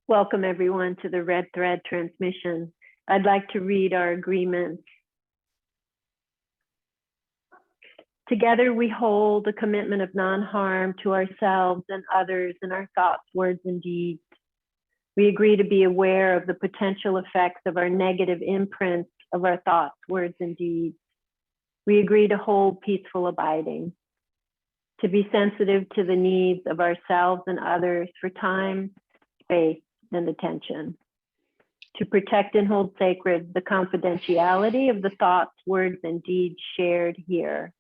Welcome everyone to the Red Thread transmission. I'd like to read our agreements. Together we hold a commitment of non-harm to ourselves and others in our thoughts, words, and deeds. We agree to be aware of the potential effects of our negative imprints of our thoughts, words, and deeds. We agree to hold peaceful abiding, to be sensitive to the needs of ourselves and others for time, space, and attention, to protect and hold sacred the confidentiality of the thoughts, words, and deeds shared here,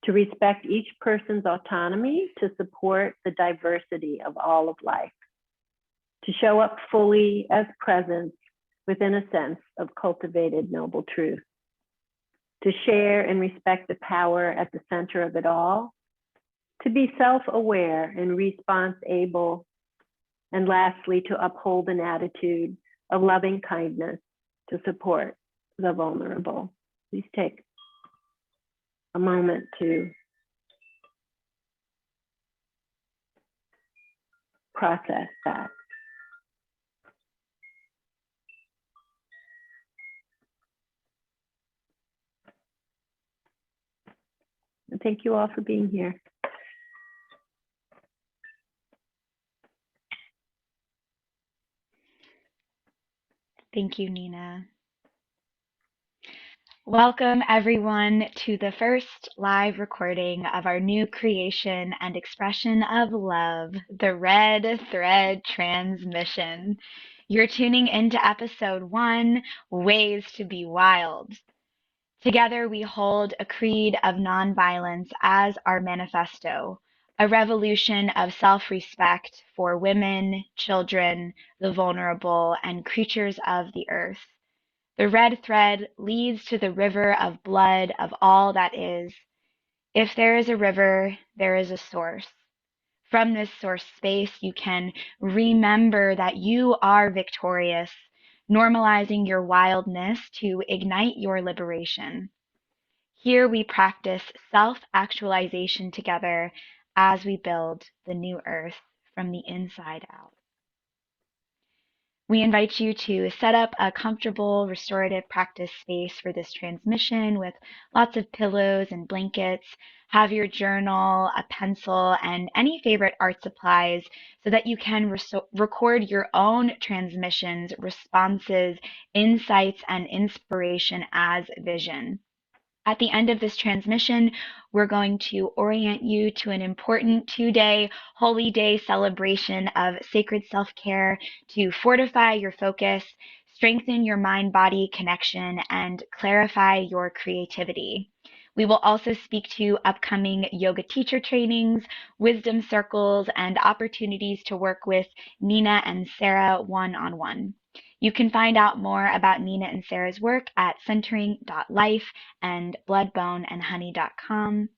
to respect each person's autonomy, to support the diversity of all of life, to show up fully as presence within a sense of cultivated noble truth, to share and respect the power at the center of it all, to be self-aware and response-able, and lastly, to uphold an attitude of loving kindness to support the vulnerable. Please take a moment to process that. And thank you all for being here. Thank you, Nina. Welcome, everyone, to the first live recording of our new creation and expression of love, the Red Thread Transmission. You're tuning into episode 1, Ways to Be Wild. Together, we hold a creed of nonviolence as our manifesto, a revolution of self-respect for women, children, the vulnerable, and creatures of the earth. The red thread leads to the river of blood of all that is. If there is a river, there is a source. From this source space, you can remember that you are victorious, normalizing your wildness to ignite your liberation. Here we practice self-actualization together as we build the new earth from the inside out. We invite you to set up a comfortable restorative practice space for this transmission with lots of pillows and blankets. Have your journal, a pencil, and any favorite art supplies so that you can record your own transmissions, responses, insights, and inspiration as vision. At the end of this transmission, we're going to orient you to an important 2-day holy day celebration of sacred self-care to fortify your focus, strengthen your mind-body connection, and clarify your creativity. We will also speak to upcoming yoga teacher trainings, wisdom circles, and opportunities to work with Nina and Sarah one-on-one. You can find out more about Nina and Sarah's work at centering.life and bloodboneandhoney.com.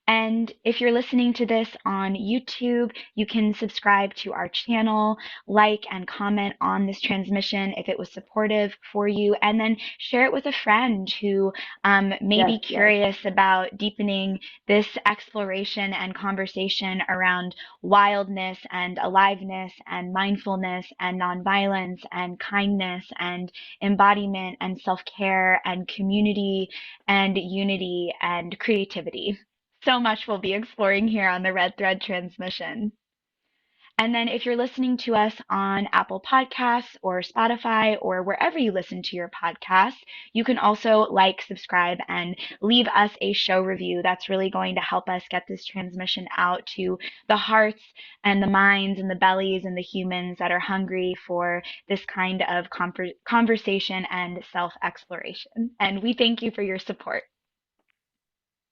And if you're listening to this on YouTube, you can subscribe to our channel, like and comment on this transmission if it was supportive for you, and then share it with a friend who may be curious about deepening this exploration and conversation around wildness and aliveness and mindfulness and nonviolence and kindness and embodiment and self-care and community and unity and creativity. So much we'll be exploring here on the Red Thread transmission. And then if you're listening to us on Apple Podcasts or Spotify or wherever you listen to your podcasts, you can also like, subscribe, and leave us a show review. That's really going to help us get this transmission out to the hearts and the minds and the bellies and the humans that are hungry for this kind of conversation and self-exploration. And we thank you for your support.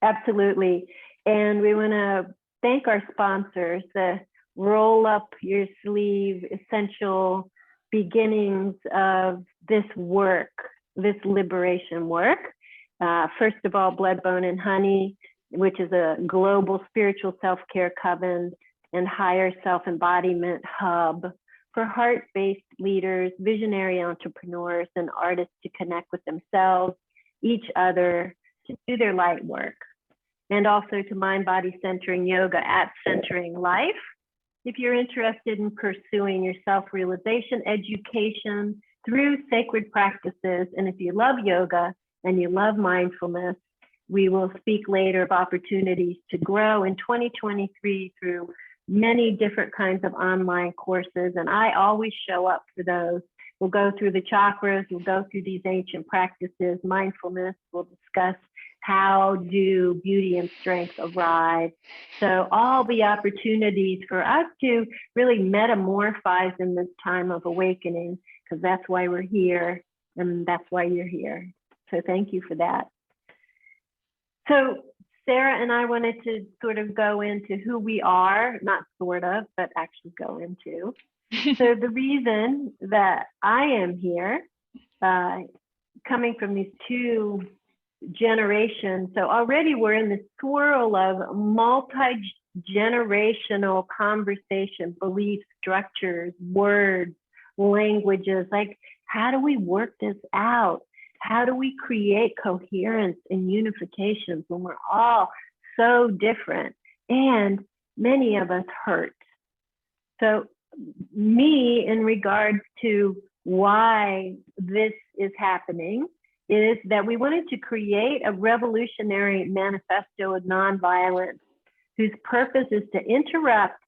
Absolutely. And we want to thank our sponsors, the roll up your sleeve essential beginnings of this work, this liberation work. First of all, Blood, Bone, and Honey, which is a global spiritual self-care coven and higher self-embodiment hub for heart-based leaders, visionary entrepreneurs, and artists to connect with themselves, each other, to do their light work. And also to mind body centering yoga at Centering Life, if you're interested in pursuing your self-realization education through sacred practices, and if you love yoga and you love mindfulness, we will speak later of opportunities to grow in 2023 through many different kinds of online courses, and I always show up for those. We'll go through the chakras, we'll go through these ancient practices, mindfulness, we'll discuss how do beauty and strength arrive. So all the opportunities for us to really metamorphose in this time of awakening, because that's why we're here and that's why you're here. So thank you for that. So Sarah and I wanted to sort of go into who we are, not sort of, but actually go into. So the reason that I am here, coming from these two generations, so already we're in the swirl of multi-generational conversation, belief structures, words, languages, like how do we work this out? How do we create coherence and unifications when we're all so different and many of us hurt? So me, in regards to why this is happening, is that we wanted to create a revolutionary manifesto of nonviolence whose purpose is to interrupt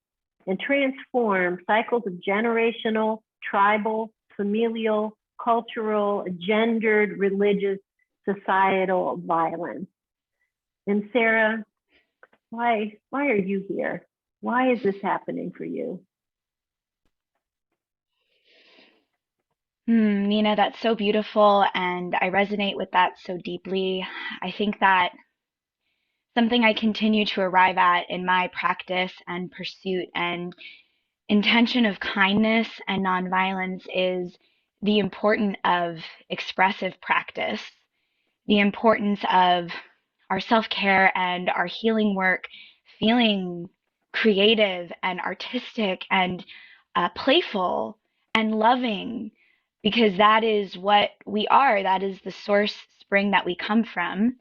and transform cycles of generational, tribal, familial, cultural, gendered, religious, societal violence. And Sarah, why are you here? Why is this happening for you? Nina, that's so beautiful, and I resonate with that so deeply. I think that something I continue to arrive at in my practice and pursuit and intention of kindness and nonviolence is the importance of expressive practice, the importance of our self-care and our healing work, feeling creative and artistic and playful and loving, because that is what we are. That is the source spring that we come from.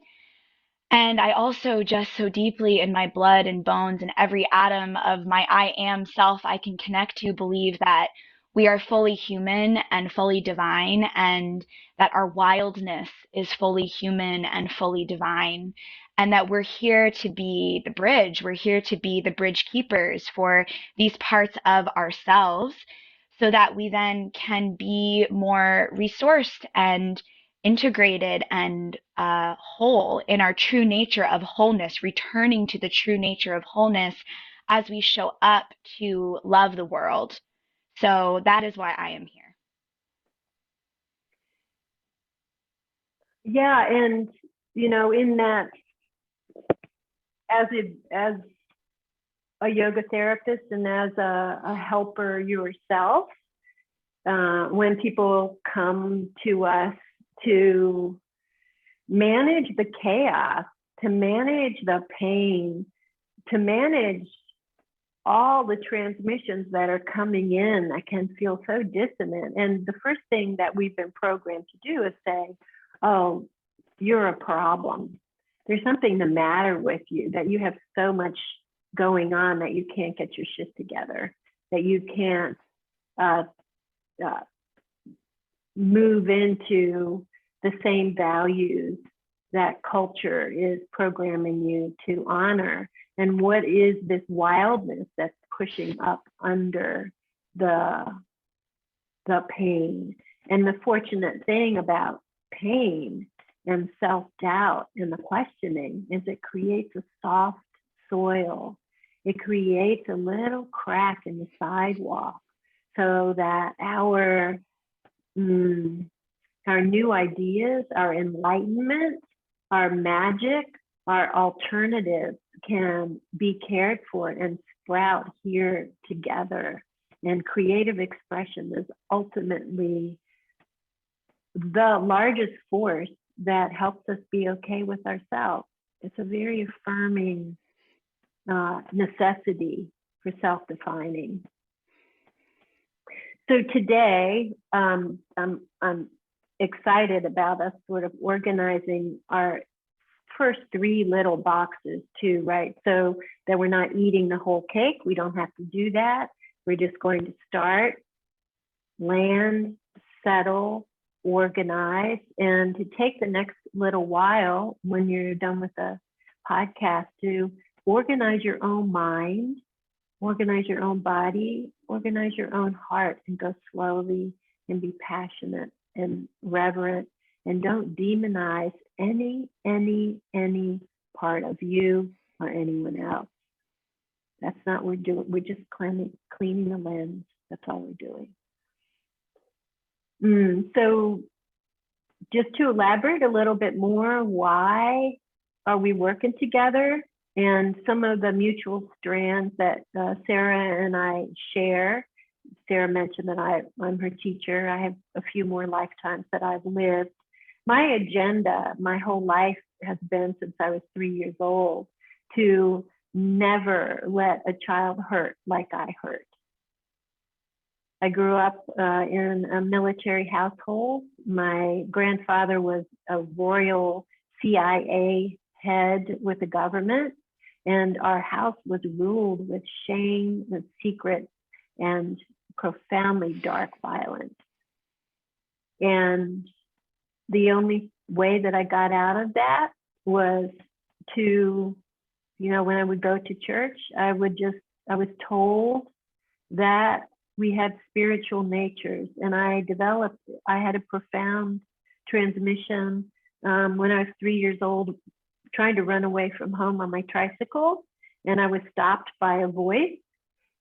And I also just so deeply in my blood and bones and every atom of my I am self I can connect to believe that we are fully human and fully divine, and that our wildness is fully human and fully divine, and that we're here to be the bridge. We're here to be the bridge keepers for these parts of ourselves so that we then can be more resourced and integrated and whole in our true nature of wholeness, returning to the true nature of wholeness as we show up to love the world. So that is why I am here. Yeah, and in that, as a yoga therapist and as a helper yourself, when people come to us to manage the chaos, to manage the pain, to manage all the transmissions that are coming in that can feel so dissonant. And the first thing that we've been programmed to do is say, oh, you're a problem. There's something the matter with you, that you have so much going on that you can't get your shit together, that you can't move into the same values that culture is programming you to honor. And what is this wildness that's pushing up under the pain? And the fortunate thing about pain and self-doubt and the questioning is it creates a soft soil. It creates a little crack in the sidewalk so that our new ideas, our enlightenment, our magic, our alternatives can be cared for and sprout here together. And creative expression is ultimately the largest force that helps us be okay with ourselves. It's a very affirming necessity for self-defining. So today, I'm excited about us sort of organizing our first three little boxes too, right? So that we're not eating the whole cake. We don't have to do that. We're just going to start, land, settle, organize, and to take the next little while when you're done with the podcast to organize your own mind, organize your own body, organize your own heart, and go slowly and be passionate and reverent, and don't demonize any part of you or anyone else. That's not what we're doing. We're just cleaning the lens. That's all we're doing. So just to elaborate a little bit more, why are we working together? And some of the mutual strands that Sarah and I share. Sarah mentioned that I'm her teacher. I have a few more lifetimes that I've lived. My agenda, my whole life has been since I was 3 years old to never let a child hurt like I hurt. I grew up in a military household. My grandfather was a royal CIA head with the government, and our house was ruled with shame, with secret, and profoundly dark violence. And the only way that I got out of that was to, when I would go to church, I was told that we had spiritual natures, and I had a profound transmission when I was 3 years old, trying to run away from home on my tricycle, and I was stopped by a voice,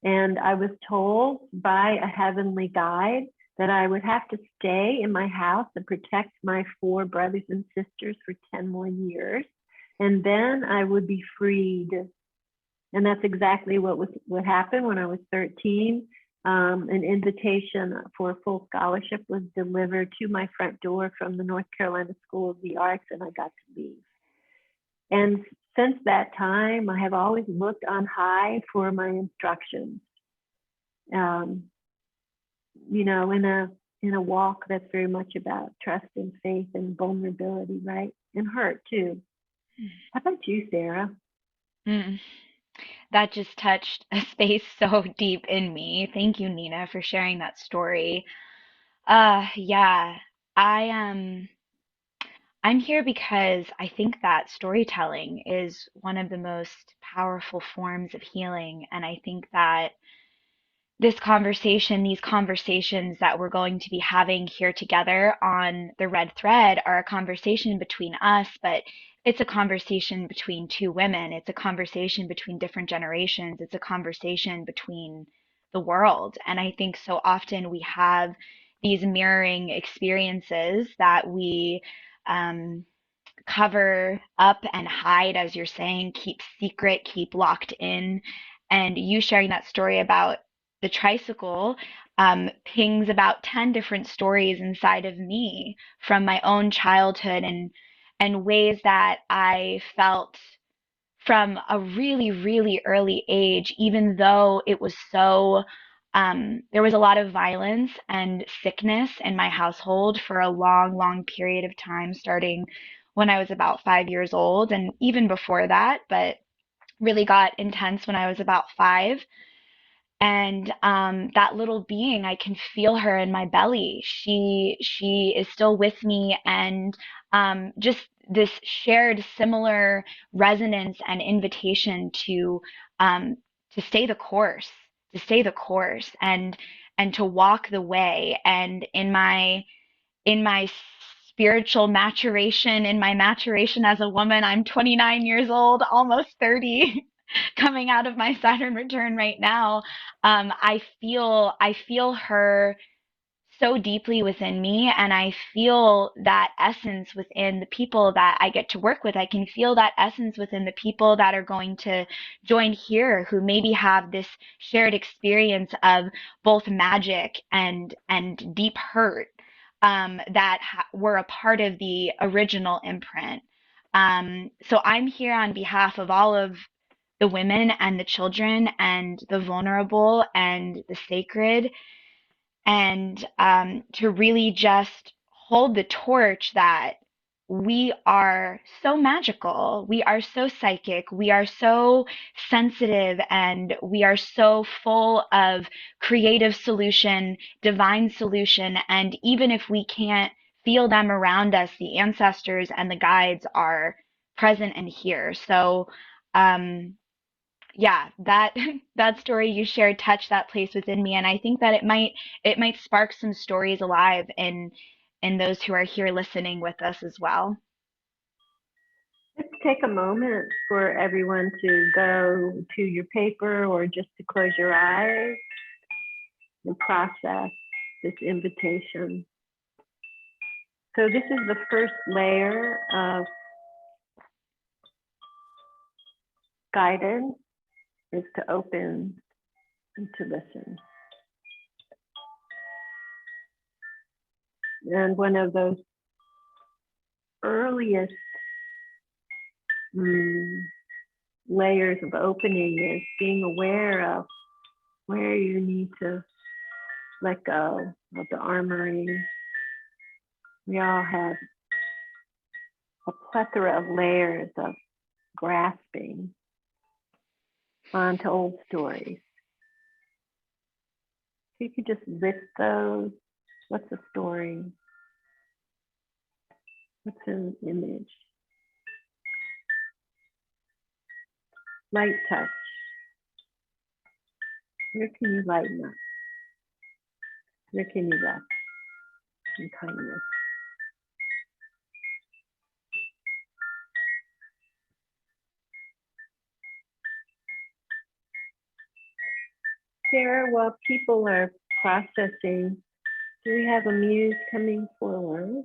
and I was told by a heavenly guide that I would have to stay in my house and protect my 4 brothers and sisters for 10 more years, and then I would be freed. And that's exactly what happened when I was 13. An invitation for a full scholarship was delivered to my front door from the North Carolina School of the Arts, and I got to leave. And since that time, I have always looked on high for my instructions. In a walk that's very much about trust and faith and vulnerability, right? And hurt too. How about you, Sarah? Mm. That just touched a space so deep in me. Thank you, Nina, for sharing that story. Yeah, I am. I'm here because I think that storytelling is one of the most powerful forms of healing, and I think that these conversations that we're going to be having here together on the red thread are a conversation between us, but it's a conversation between two women. It's a conversation between different generations. It's a conversation between the world. And I think so often we have these mirroring experiences that we um, cover up and hide, as you're saying, keep secret, keep locked in. And you sharing that story about the tricycle pings about 10 different stories inside of me from my own childhood and ways that I felt from a really, really early age, even though it was so, there was a lot of violence and sickness in my household for a long, long period of time, starting when I was about 5 years old, and even before that, but really got intense when I was about 5. And that little being, I can feel her in my belly. She is still with me, and just this shared similar resonance and invitation um, to stay the course, to stay the course, and to walk the way. And in my spiritual maturation, in my maturation as a woman, I'm 29 years old, almost 30, coming out of my Saturn return right now. I feel her so deeply within me, and I feel that essence within the people that I get to work with. I can feel that essence within the people that are going to join here, who maybe have this shared experience of both magic and deep hurt, that were a part of the original imprint. So I'm here on behalf of all of the women and the children and the vulnerable and the sacred, and to really just hold the torch that we are so magical, we are so psychic, we are so sensitive, and we are so full of creative solution, divine solution. And even if we can't feel them around us, the ancestors and the guides are present and here. So, um, yeah, that that story you shared touched that place within me, and I think that it might spark some stories alive in those who are here listening with us as well. Let's take a moment for everyone to go to your paper or just to close your eyes and process this invitation. So this is the first layer of guidance, is to open and to listen. And one of those earliest layers of opening is being aware of where you need to let go of the armory. We all have a plethora of layers of grasping onto old stories. So you could just lift those. What's a story? What's an image? Light touch. Where can you lighten up? Where can you rest in kindness? Sarah, while people are processing, do we have a muse coming forward?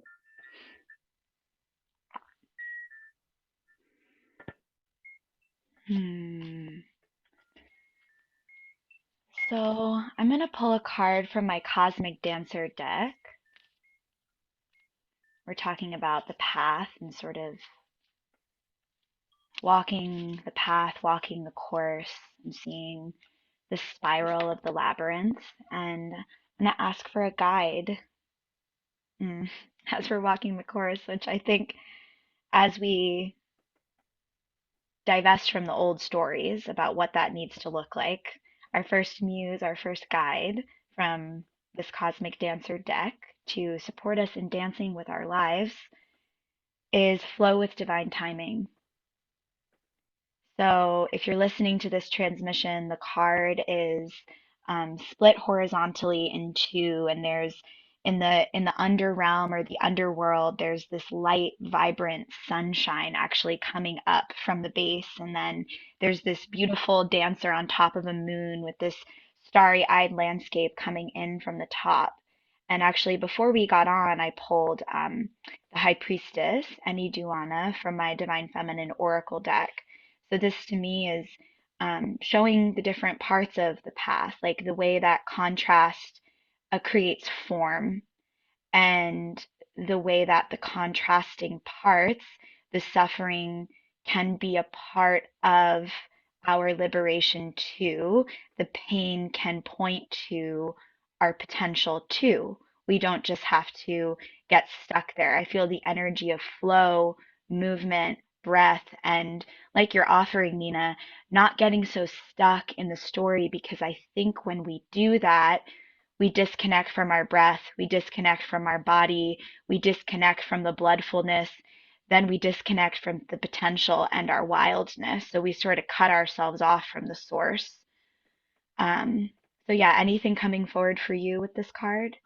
So I'm going to pull a card from my Cosmic Dancer deck. We're talking about the path and sort of walking the path, walking the course, and seeing the spiral of the labyrinth. And I'm going to ask for a guide as we're walking the course, which I think as we divest from the old stories about what that needs to look like, our first muse, our first guide from this Cosmic Dancer deck to support us in dancing with our lives is flow with divine timing. So if you're listening to this transmission, the card is split horizontally in two, and there's in the under realm or the underworld, there's this light, vibrant sunshine actually coming up from the base, and then there's this beautiful dancer on top of a moon with this starry-eyed landscape coming in from the top. And actually, before we got on, I pulled the High Priestess, Eniduana, from my Divine Feminine Oracle deck. So this to me is showing the different parts of the path, like the way that contrast creates form, and the way that the contrasting parts, the suffering, can be a part of our liberation too. The pain can point to our potential too. We don't just have to get stuck there. I feel the energy of flow, movement, breath, and like you're offering, Nina, not getting so stuck in the story, because I think when we do that, we disconnect from our breath, we disconnect from our body, we disconnect from the bloodfulness, then we disconnect from the potential and our wildness. So we sort of cut ourselves off from the source. Um, so yeah, anything coming forward for you with this card?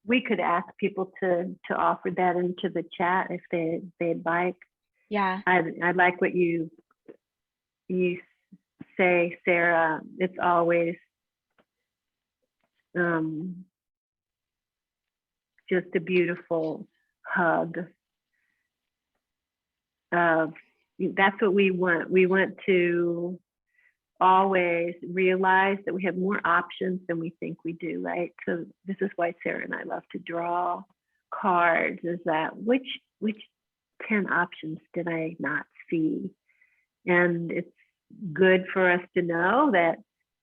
We could ask people to offer that into the chat if they'd like. Yeah. I like what you say, Sarah. It's always just a beautiful hug of, that's what we want. We want to always realize that we have more options than we think we do, right? So this is why Sarah and I love to draw cards, is that which 10 options did I not see? And it's good for us to know that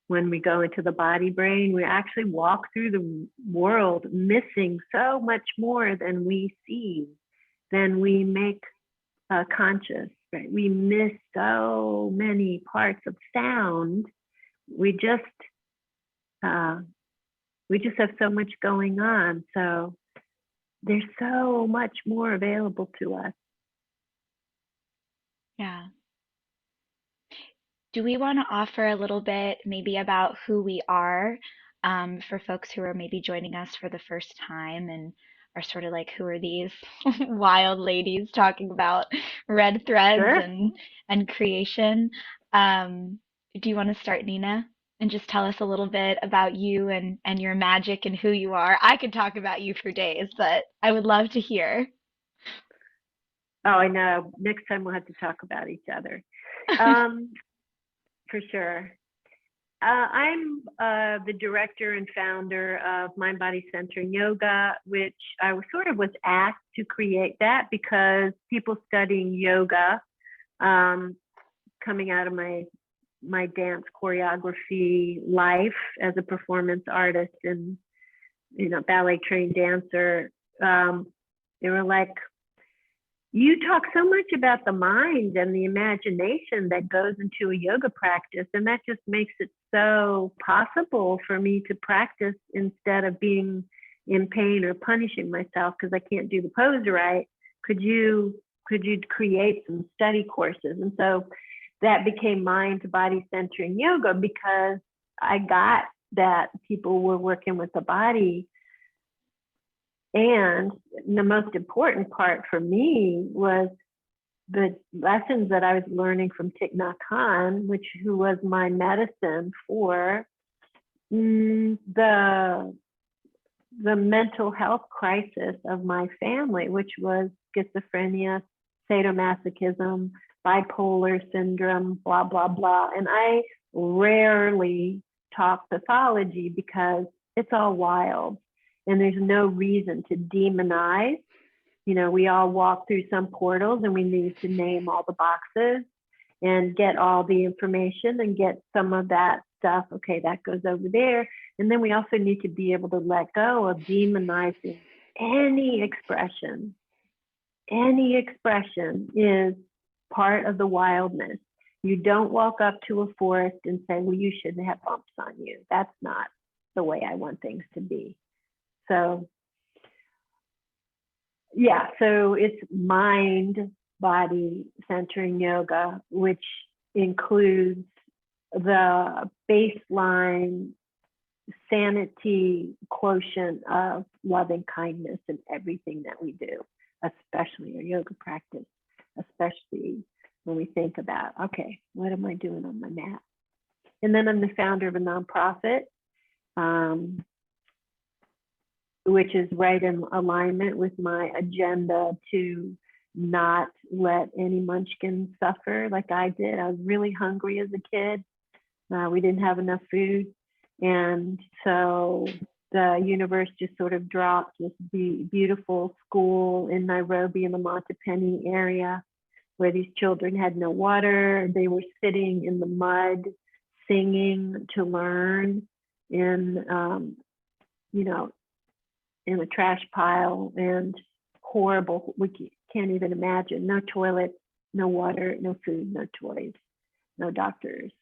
when we go into the body brain, we actually walk through the world missing so much more than we see, than we make conscious, right? We miss so many parts of sound. We just have so much going on. So there's so much more available to us. Yeah. Do we want to offer a little bit maybe about who we are for folks who are maybe joining us for the first time and are sort of like, who are these wild ladies talking about red threads Sure. and creation? Do you want to start, Nina, and just tell us a little bit about you and your magic and who you are? I could talk about you for days, but I would love to hear. Oh, I know. Next time we'll have to talk about each other. Um, for sure. I'm the director and founder of Mind Body Centering Yoga, which I was asked to create that because people studying yoga, coming out of my dance choreography life as a performance artist and ballet trained dancer, they were like, you talk so much about the mind and the imagination that goes into a yoga practice, and that just makes it so possible for me to practice instead of being in pain or punishing myself because I can't do the pose right. Could you create some study courses? And so that became Mind Body Centering Yoga because I got that people were working with the body. And the most important part for me was the lessons that I was learning from Thich Nhat Hanh, who was my medicine for the mental health crisis of my family, which was schizophrenia, sadomasochism, bipolar syndrome, blah, blah, blah. And I rarely talk pathology because it's all wild. And there's no reason to demonize. We all walk through some portals and we need to name all the boxes and get all the information and get some of that stuff. Okay, that goes over there. And then we also need to be able to let go of demonizing any expression. Any expression is part of the wildness. You don't walk up to a forest and say, well, you shouldn't have bumps on you. That's not the way I want things to be. So, yeah, so it's Mind Body Centering Yoga, which includes the baseline sanity quotient of loving kindness in everything that we do, especially our yoga practice, especially when we think about, okay, what am I doing on my mat? And then I'm the founder of a nonprofit, which is right in alignment with my agenda to not let any munchkins suffer like I did. I was really hungry as a kid. We didn't have enough food. And so the universe just sort of dropped this beautiful school in Nairobi in the Montepeni area where these children had no water. They were sitting in the mud, singing to learn in a trash pile, and horrible. We can't even imagine. No toilet, no water, no food, no toys, no doctors.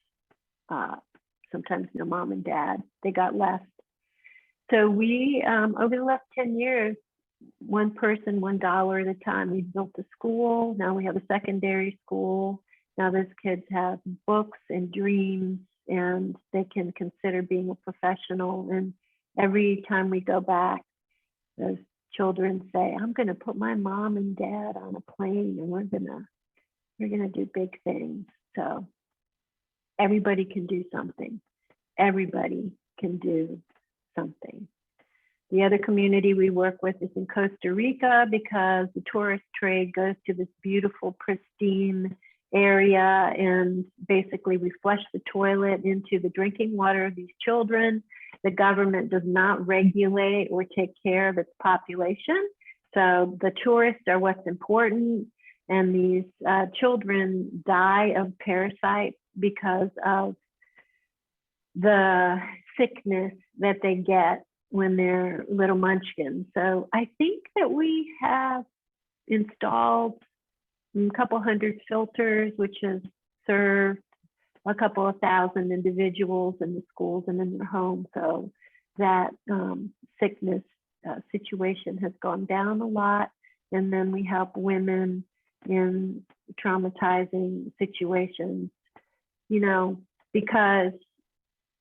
Sometimes no mom and dad. They got left. So we, over the last 10 years, one person, $1 at a time, we built a school. Now we have a secondary school. Now those kids have books and dreams, and they can consider being a professional. And every time we go back, those children say, I'm going to put my mom and dad on a plane and we're going to do big things. So everybody can do something. Everybody can do something. The other community we work with is in Costa Rica because the tourist trade goes to this beautiful, pristine area, and basically we flush the toilet into the drinking water of these children. The government does not regulate or take care of its population. So the tourists are what's important, and these children die of parasites because of the sickness that they get when they're little munchkins. So I think that we have installed a couple hundred filters, which has served a couple of thousand individuals in the schools and in their homes. So that sickness situation has gone down a lot. And then we help women in traumatizing situations, you know, because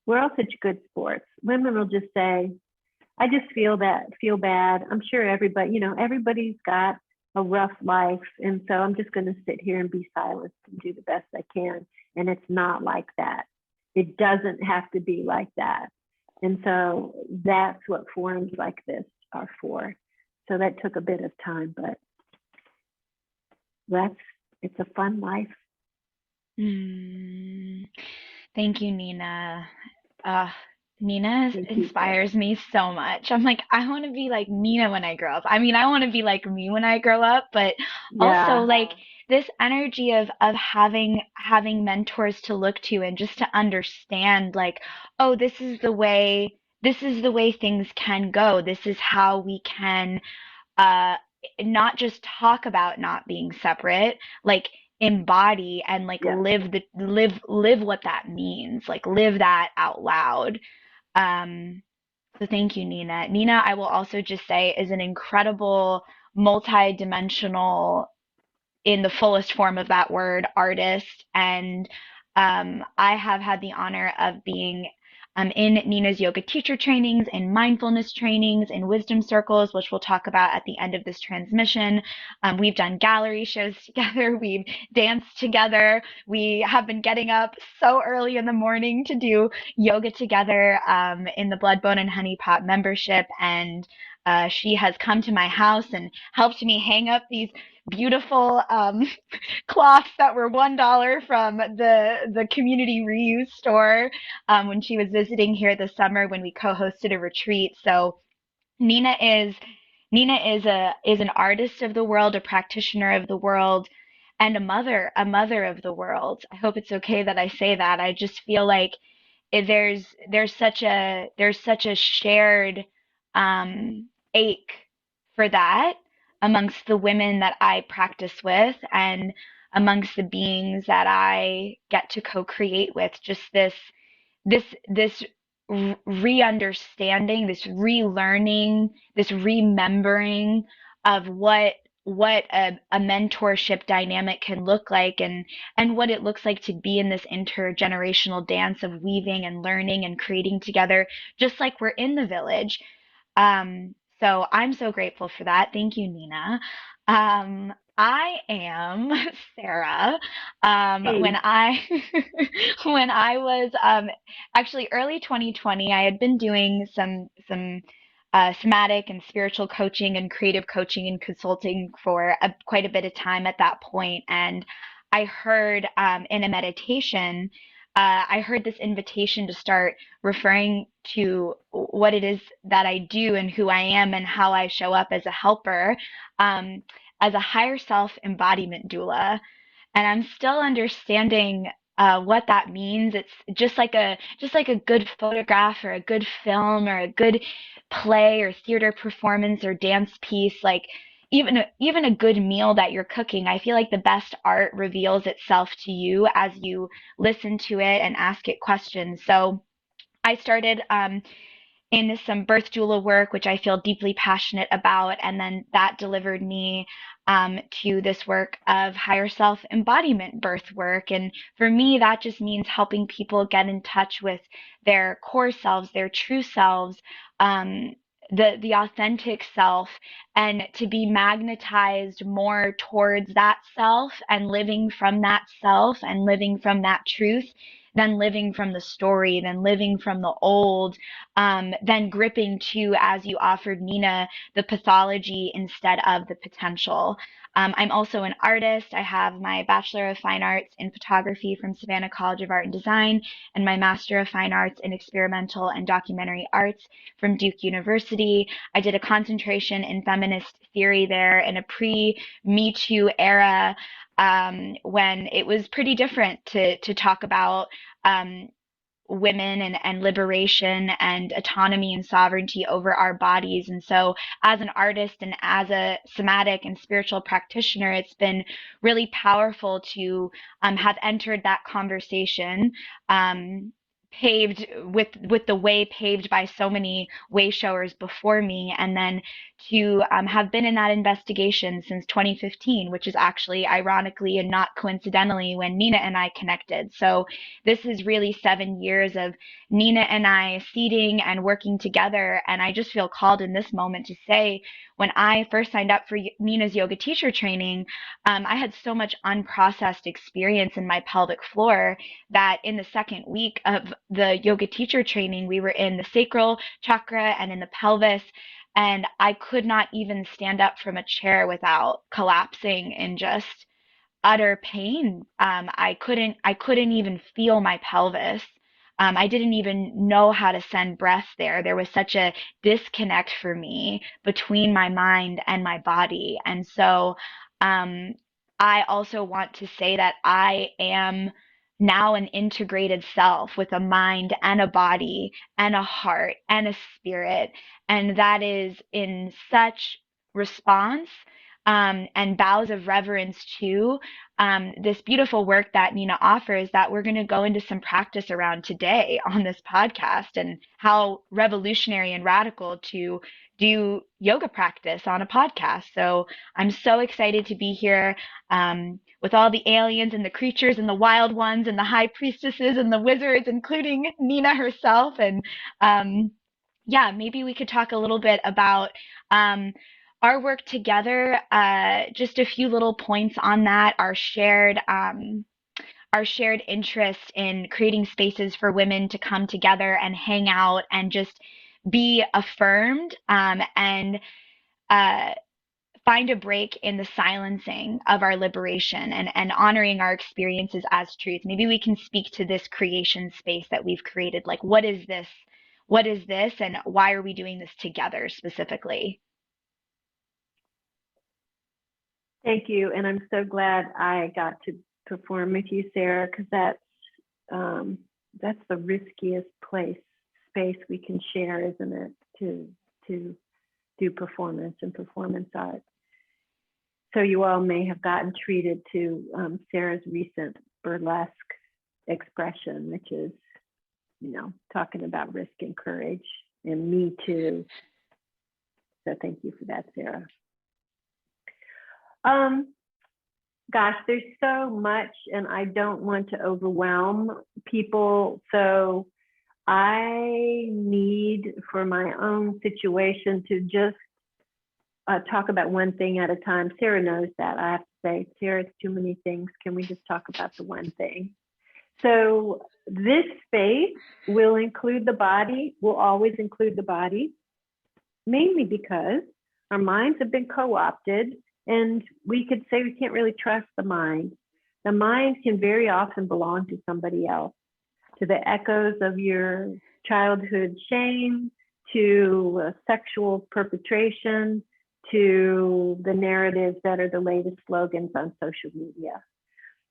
we're all such good sports. Women will just say, I just feel bad. I'm sure everybody, everybody's got a rough life. And so I'm just going to sit here and be silent and do the best I can. And it's not like that. It doesn't have to be like that. And so that's what forums like this are for. So that took a bit of time, but it's a fun life. Mm. Thank you, Nina. Uh, Nina Thank you. inspires me so much. I'm like, I want to be like Nina when I grow up. I mean, I want to be like me when I grow up, but also Yeah. like this energy of having mentors to look to and just to understand like, oh, this is the way things can go. This is how we can uh not just talk about not being separate, like embody and like Yeah. live what that means, like live that out loud. um so thank you, Nina. Nina, I will also just say, is an incredible multi-dimensional, in the fullest form of that word, artist. And I have had the honor of being in Nina's yoga teacher trainings, in mindfulness trainings, in wisdom circles, which we'll talk about at the end of this transmission. We've done gallery shows together. We've danced together. We have been getting up so early in the morning to do yoga together in the Blood, Bone, and Honey Pot membership. And she has come to my house and helped me hang up these beautiful cloths that were $1 from the community reuse store when she was visiting here this summer when we co-hosted a retreat. So Nina is Nina is an artist of the world, a practitioner of the world, and a mother of the world. I hope it's okay that I say that. I just feel like there's such a shared ache for that amongst the women that I practice with and amongst the beings that I get to co-create with. Just this re-understanding, this relearning, this remembering of what a mentorship dynamic can look like, and what it looks like to be in this intergenerational dance of weaving and learning and creating together, just like we're in the village. So I'm so grateful for that. Thank you, Nina. I am Sarah. When Hey. I when I was actually early 2020, I had been doing some somatic and spiritual coaching and creative coaching and consulting for quite a bit of time at that point, and I heard in a meditation. I heard this invitation to start referring to what it is that I do and who I am and how I show up as a helper, um, as a higher self embodiment doula. And I'm still understanding what that means. It's just like a good photograph or a good film or a good play or theater performance or dance piece. Like even a good meal that you're cooking, I feel like the best art reveals itself to you as you listen to it and ask it questions. So I started in some birth doula work, which I feel deeply passionate about. And then that delivered me to this work of higher self embodiment birth work. And for me, that just means helping people get in touch with their core selves, their true selves, um, the authentic self, and to be magnetized more towards that self and living from that self and living from that truth than living from the story, than living from the old, then gripping to, as you offered, Nina, the pathology instead of the potential. I'm also an artist. I have my Bachelor of Fine Arts in Photography from Savannah College of Art and Design and my Master of Fine Arts in Experimental and Documentary Arts from Duke University. I did a concentration in feminist theory there in a pre-Me Too era, when it was pretty different to talk about um, women and liberation and autonomy and sovereignty over our bodies. And so, as an artist and as a somatic and spiritual practitioner, it's been really powerful to have entered that conversation. Paved with the way paved by so many way showers before me, and then to have been in that investigation since 2015, which is actually ironically and not coincidentally when Nina and I connected. So this is really 7 years of Nina and I seeding and working together. And I just feel called in this moment to say, when I first signed up for Nina's yoga teacher training, I had so much unprocessed experience in my pelvic floor that in the second week of the yoga teacher training, we were in the sacral chakra and in the pelvis, and I could not even stand up from a chair without collapsing in just utter pain. I couldn't even feel my pelvis. I didn't even know how to send breath there. There was such a disconnect for me between my mind and my body. And so, um, I also want to say that I am now an integrated self with a mind and a body and a heart and a spirit. And that is in such response and bows of reverence to this beautiful work that Nina offers that we're going to go into some practice around today on this podcast, and how revolutionary and radical to do yoga practice on a podcast. So I'm so excited to be here with all the aliens and the creatures and the wild ones and the high priestesses and the wizards, including Nina herself. And um, yeah, maybe we could talk a little bit about um, our work together. Just a few little points on that. Our shared interest in creating spaces for women to come together and hang out and just be affirmed and uh, find a break in the silencing of our liberation and honoring our experiences as truth. Maybe we can speak to this creation space that we've created. Like, what is this? What is this? And why are we doing this together specifically? Thank you. And I'm so glad I got to perform with you, Sarah, because um, that's the riskiest space we can share, isn't it? To do performance and performance art. So you all may have gotten treated to Sarah's recent burlesque expression, which is, talking about risk and courage, and me too. So thank you for that, Sarah. Gosh, there's so much, and I don't want to overwhelm people. So I need, for my own situation, to just talk about one thing at a time. Sarah knows that. I have to say, Sarah, it's too many things. Can we just talk about the one thing? So this space will include the body, will always include the body, mainly because our minds have been co-opted, and we could say we can't really trust the mind. The mind can very often belong to somebody else, to the echoes of your childhood shame, to sexual perpetration, to the narratives that are the latest slogans on social media.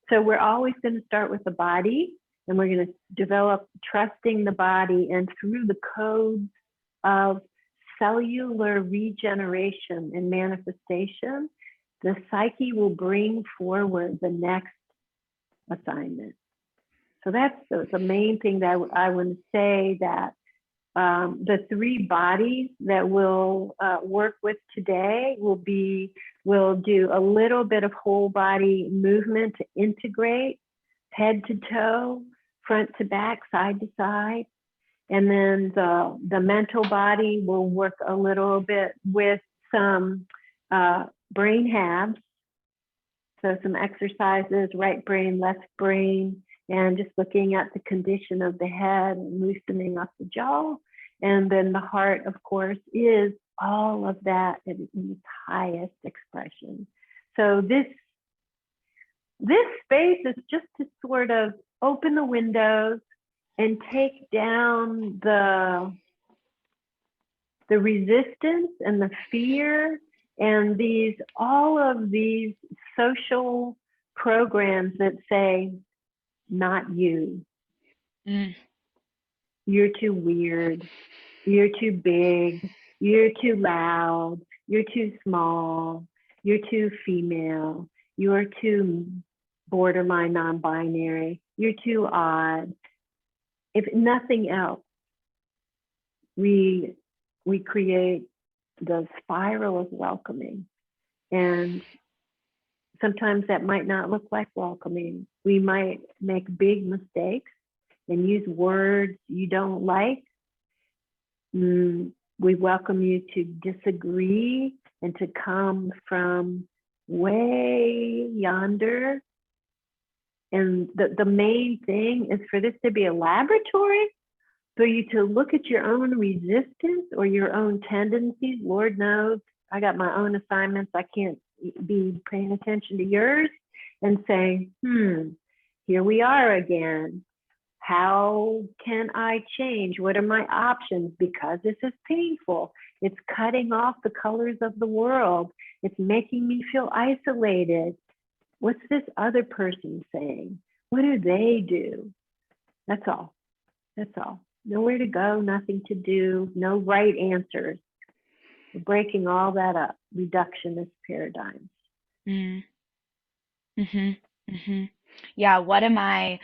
So we're always going to start with the body, and we're going to develop trusting the body, and through the codes of cellular regeneration and manifestation, the psyche will bring forward the next assignment. So that's the main thing that I want to say, that the three bodies that we'll work with today will do a little bit of whole body movement to integrate head to toe, front to back, side to side. And then the mental body will work a little bit with some brain halves. So some exercises, right brain, left brain, and just looking at the condition of the head and loosening up the jaw. And then the heart, of course, is all of that in its highest expression. So this space is just to sort of open the windows and take down the resistance and the fear and all of these social programs that say, not you. Mm. You're too weird. You're too big. You're too loud. You're too small. You're too female. You're too borderline non-binary. You're too odd. If nothing else, we create the spiral of welcoming. And sometimes that might not look like welcoming. We might make big mistakes and use words you don't like. We welcome you to disagree and to come from way yonder. And the main thing is for this to be a laboratory, for you to look at your own resistance or your own tendencies. Lord knows, I got my own assignments. I can't be paying attention to yours and say, here we are again. How can I change? What are my options? Because this is painful. It's cutting off the colors of the world. It's making me feel isolated. What's this other person saying? What do they do? That's all. That's all. Nowhere to go, nothing to do, no right answers. We're breaking all that up, reductionist paradigms. Mm. Mhm. Mhm. Yeah, what am I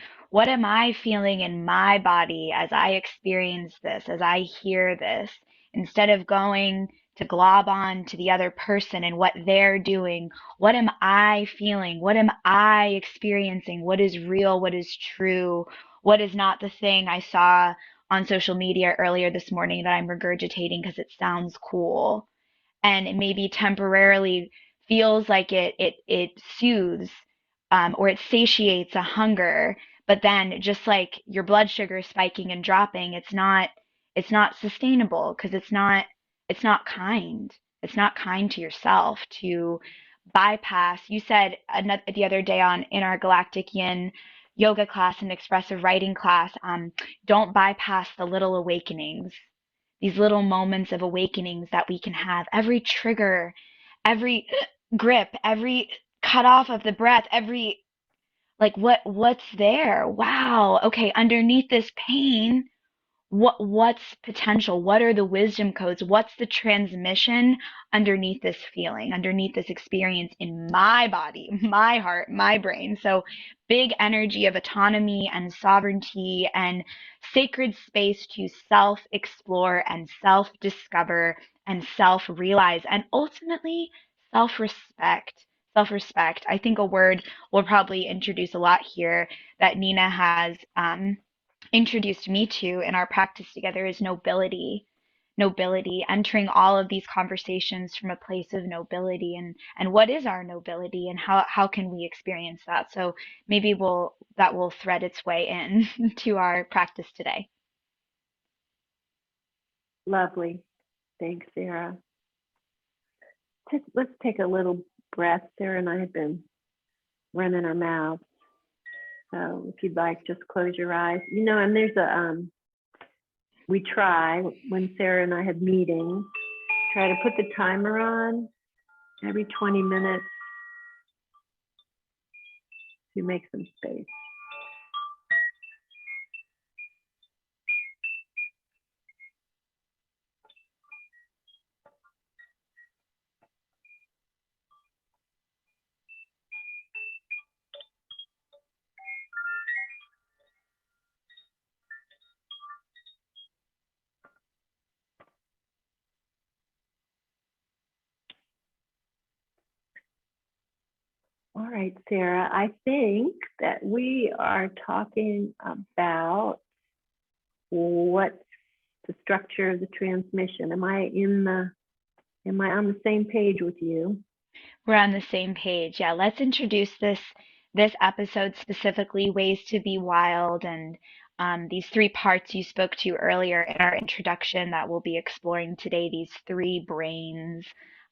feeling in my body as I experience this, as I hear this, instead of going to glob on to the other person and what they're doing, what am I feeling? What am I experiencing? What is real? What is true? What is not the thing I saw on social media earlier this morning that I'm regurgitating because it sounds cool? And it maybe temporarily feels like it soothes or it satiates a hunger, but then just like your blood sugar spiking and dropping, it's not sustainable because it's not kind. It's not kind to yourself to bypass. You said the other day on in our Galactic Yin yoga class and expressive writing class, don't bypass the little awakenings, these little moments of awakenings that we can have. Every trigger, every grip, every cut off of the breath, every like what's there? Wow. Okay, underneath this pain, what's potential? What are the wisdom codes? What's the transmission underneath this feeling, underneath this experience in my body, my heart, my brain? So big energy of autonomy and sovereignty and sacred space to self explore and self discover and self realize and ultimately self respect. Self respect. I think a word we'll probably introduce a lot here that Nina has introduced me to in our practice together is nobility. Nobility, entering all of these conversations from a place of nobility, and what is our nobility and how can we experience that? So maybe that will thread its way in to our practice today. Lovely. Thanks, Sarah. Let's take a little breath. Sarah and I have been running our mouths. So if you'd like, just close your eyes. And there's we try when Sarah and I have meetings, try to put the timer on every 20 minutes to make some space. All right, Sarah, I think that we are talking about what's the structure of the transmission. Am I on the same page with you? We're on the same page. Yeah, let's introduce this episode specifically, ways to be wild, and these three parts you spoke to earlier in our introduction that we'll be exploring today, these three brains.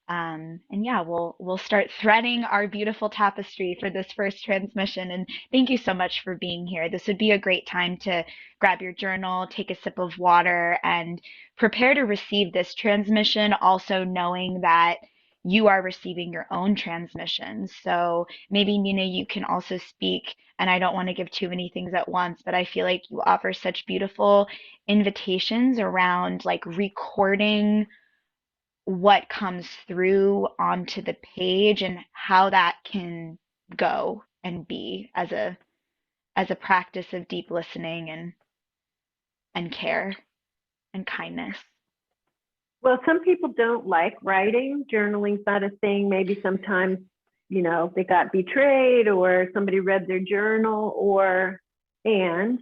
And yeah, we'll start threading our beautiful tapestry for this first transmission. And thank you so much for being here. This would be a great time to grab your journal, take a sip of water, and prepare to receive this transmission, also knowing that you are receiving your own transmissions. So maybe Nina, you can also speak, and I don't want to give too many things at once, but I feel like you offer such beautiful invitations around like recording what comes through onto the page and how that can go and be as a practice of deep listening and care and kindness. Well, some people don't like writing. Journaling's not a thing. Maybe sometimes, they got betrayed or somebody read their journal and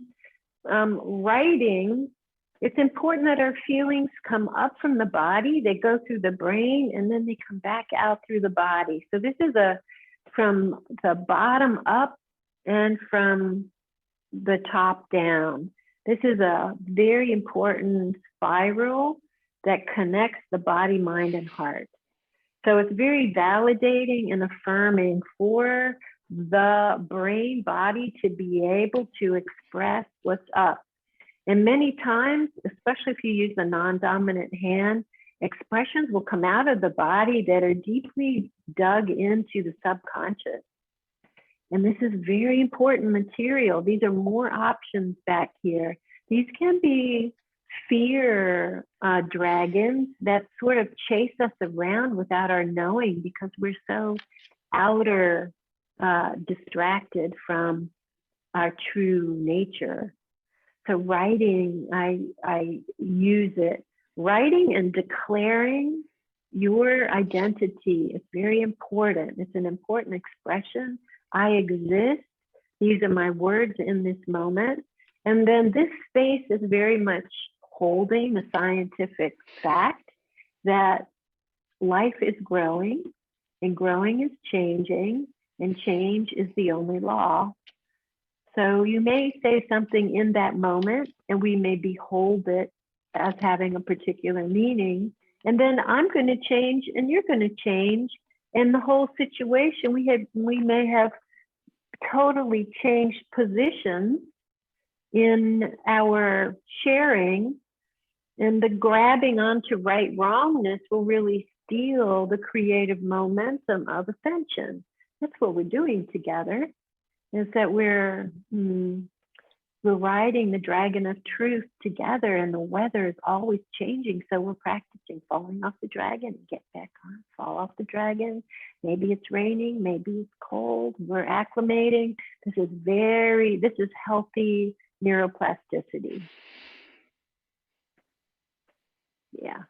writing, it's important that our feelings come up from the body. They go through the brain and then they come back out through the body. So this is from the bottom up and from the top down. This is a very important spiral that connects the body, mind, and heart. So it's very validating and affirming for the brain body to be able to express what's up. And many times, especially if you use the non-dominant hand, expressions will come out of the body that are deeply dug into the subconscious. And this is very important material. These are more options back here. These can be fear dragons that sort of chase us around without our knowing because we're so outer distracted from our true nature. So writing, I use it. Writing and declaring your identity is very important. It's an important expression. I exist. These are my words in this moment. And then this space is very much holding the scientific fact that life is growing and growing is changing and change is the only law. So you may say something in that moment and we may behold it as having a particular meaning. And then I'm going to change and you're going to change. And the whole situation, we may have totally changed positions in our sharing, and the grabbing onto right wrongness will really steal the creative momentum of ascension. That's what we're doing together, is that we're riding the dragon of truth together, and the weather is always changing. So we're practicing falling off the dragon and get back on, fall off the dragon. Maybe it's raining, maybe it's cold. We're acclimating. This is healthy neuroplasticity. Yeah.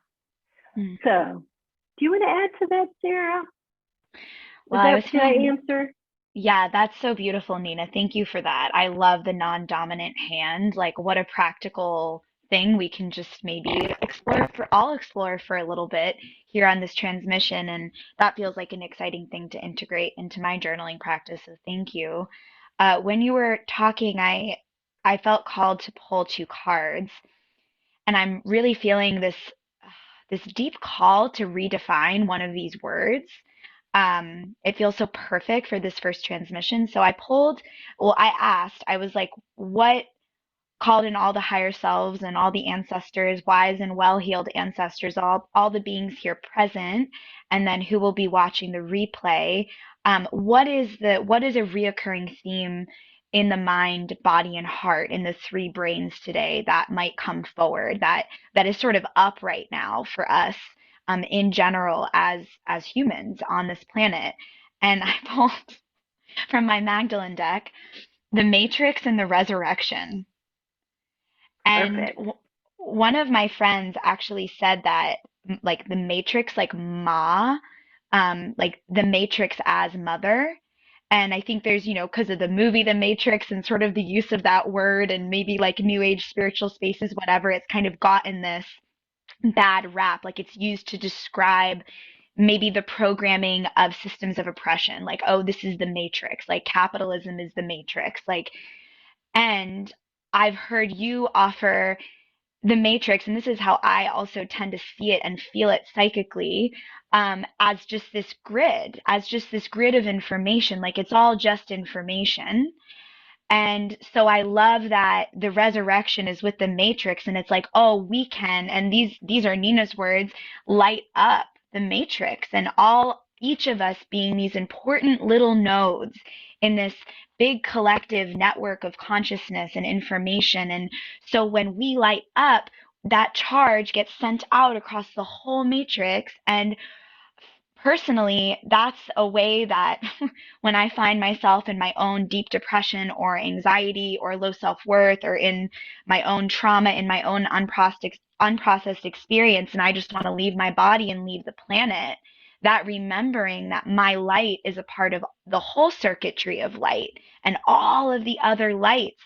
Mm. So do you want to add to that, Sarah? Well, Did I answer? yeah, that's so beautiful, Nina. Thank you for that. I love the non-dominant hand. Like, what a practical thing we can just maybe explore for a little bit here on this transmission. And that feels like an exciting thing to integrate into my journaling practice. So thank you. When you were talking, I felt called to pull two cards, and I'm really feeling this deep call to redefine one of these words. It feels so perfect for this first transmission. So I asked, I was like, what called in all the higher selves and all the ancestors, wise and well-heeled ancestors, all the beings here present, and then who will be watching the replay. What is a reoccurring theme in the mind, body, and heart in the three brains today that might come forward that is sort of up right now for us in general as humans on this planet? And I pulled from my Magdalene deck the Matrix and the Resurrection. And Perfect. one of my friends actually said that, like the Matrix, like Ma, like the Matrix as mother. And I think there's, because of the movie The Matrix and sort of the use of that word and maybe like new age spiritual spaces, whatever, it's kind of gotten this bad rap. Like it's used to describe maybe the programming of systems of oppression. Like, oh, this is the Matrix. Like capitalism is the Matrix. Like, and I've heard you offer the Matrix, and this is how I also tend to see it and feel it psychically, as just this grid of information. Like it's all just information. And so I love that the resurrection is with the Matrix, and it's like, oh, we can, and these are Nina's words, light up the matrix and all each of us being these important little nodes in this big collective network of consciousness and information. And so when we light up, that charge gets sent out across the whole matrix. And personally, that's a way that when I find myself in my own deep depression or anxiety or low self-worth or in my own trauma, in my own unprocessed experience, and I just want to leave my body and leave the planet, that remembering that my light is a part of the whole circuitry of light and all of the other lights,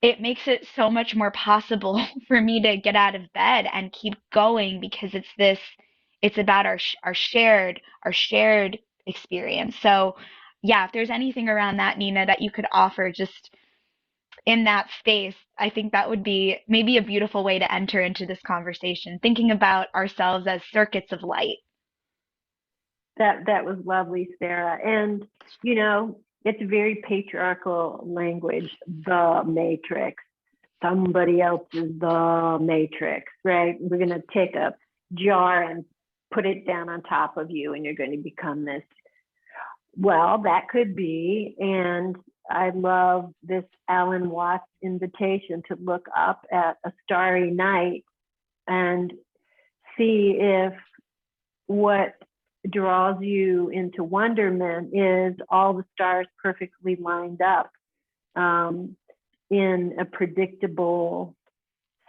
it makes it so much more possible for me to get out of bed and keep going because it's about our shared experience. So yeah, if there's anything around that, Nina, that you could offer just in that space, I think that would be maybe a beautiful way to enter into this conversation, thinking about ourselves as circuits of light. That was lovely, Sarah. And you know, it's very patriarchal language, the matrix. Somebody else is the matrix, right? We're going to take a jar and put it down on top of you, and you're going to become this. Well, that could be. And I love this Alan Watts invitation to look up at a starry night and see if what draws you into wonderment is all the stars perfectly lined up in a predictable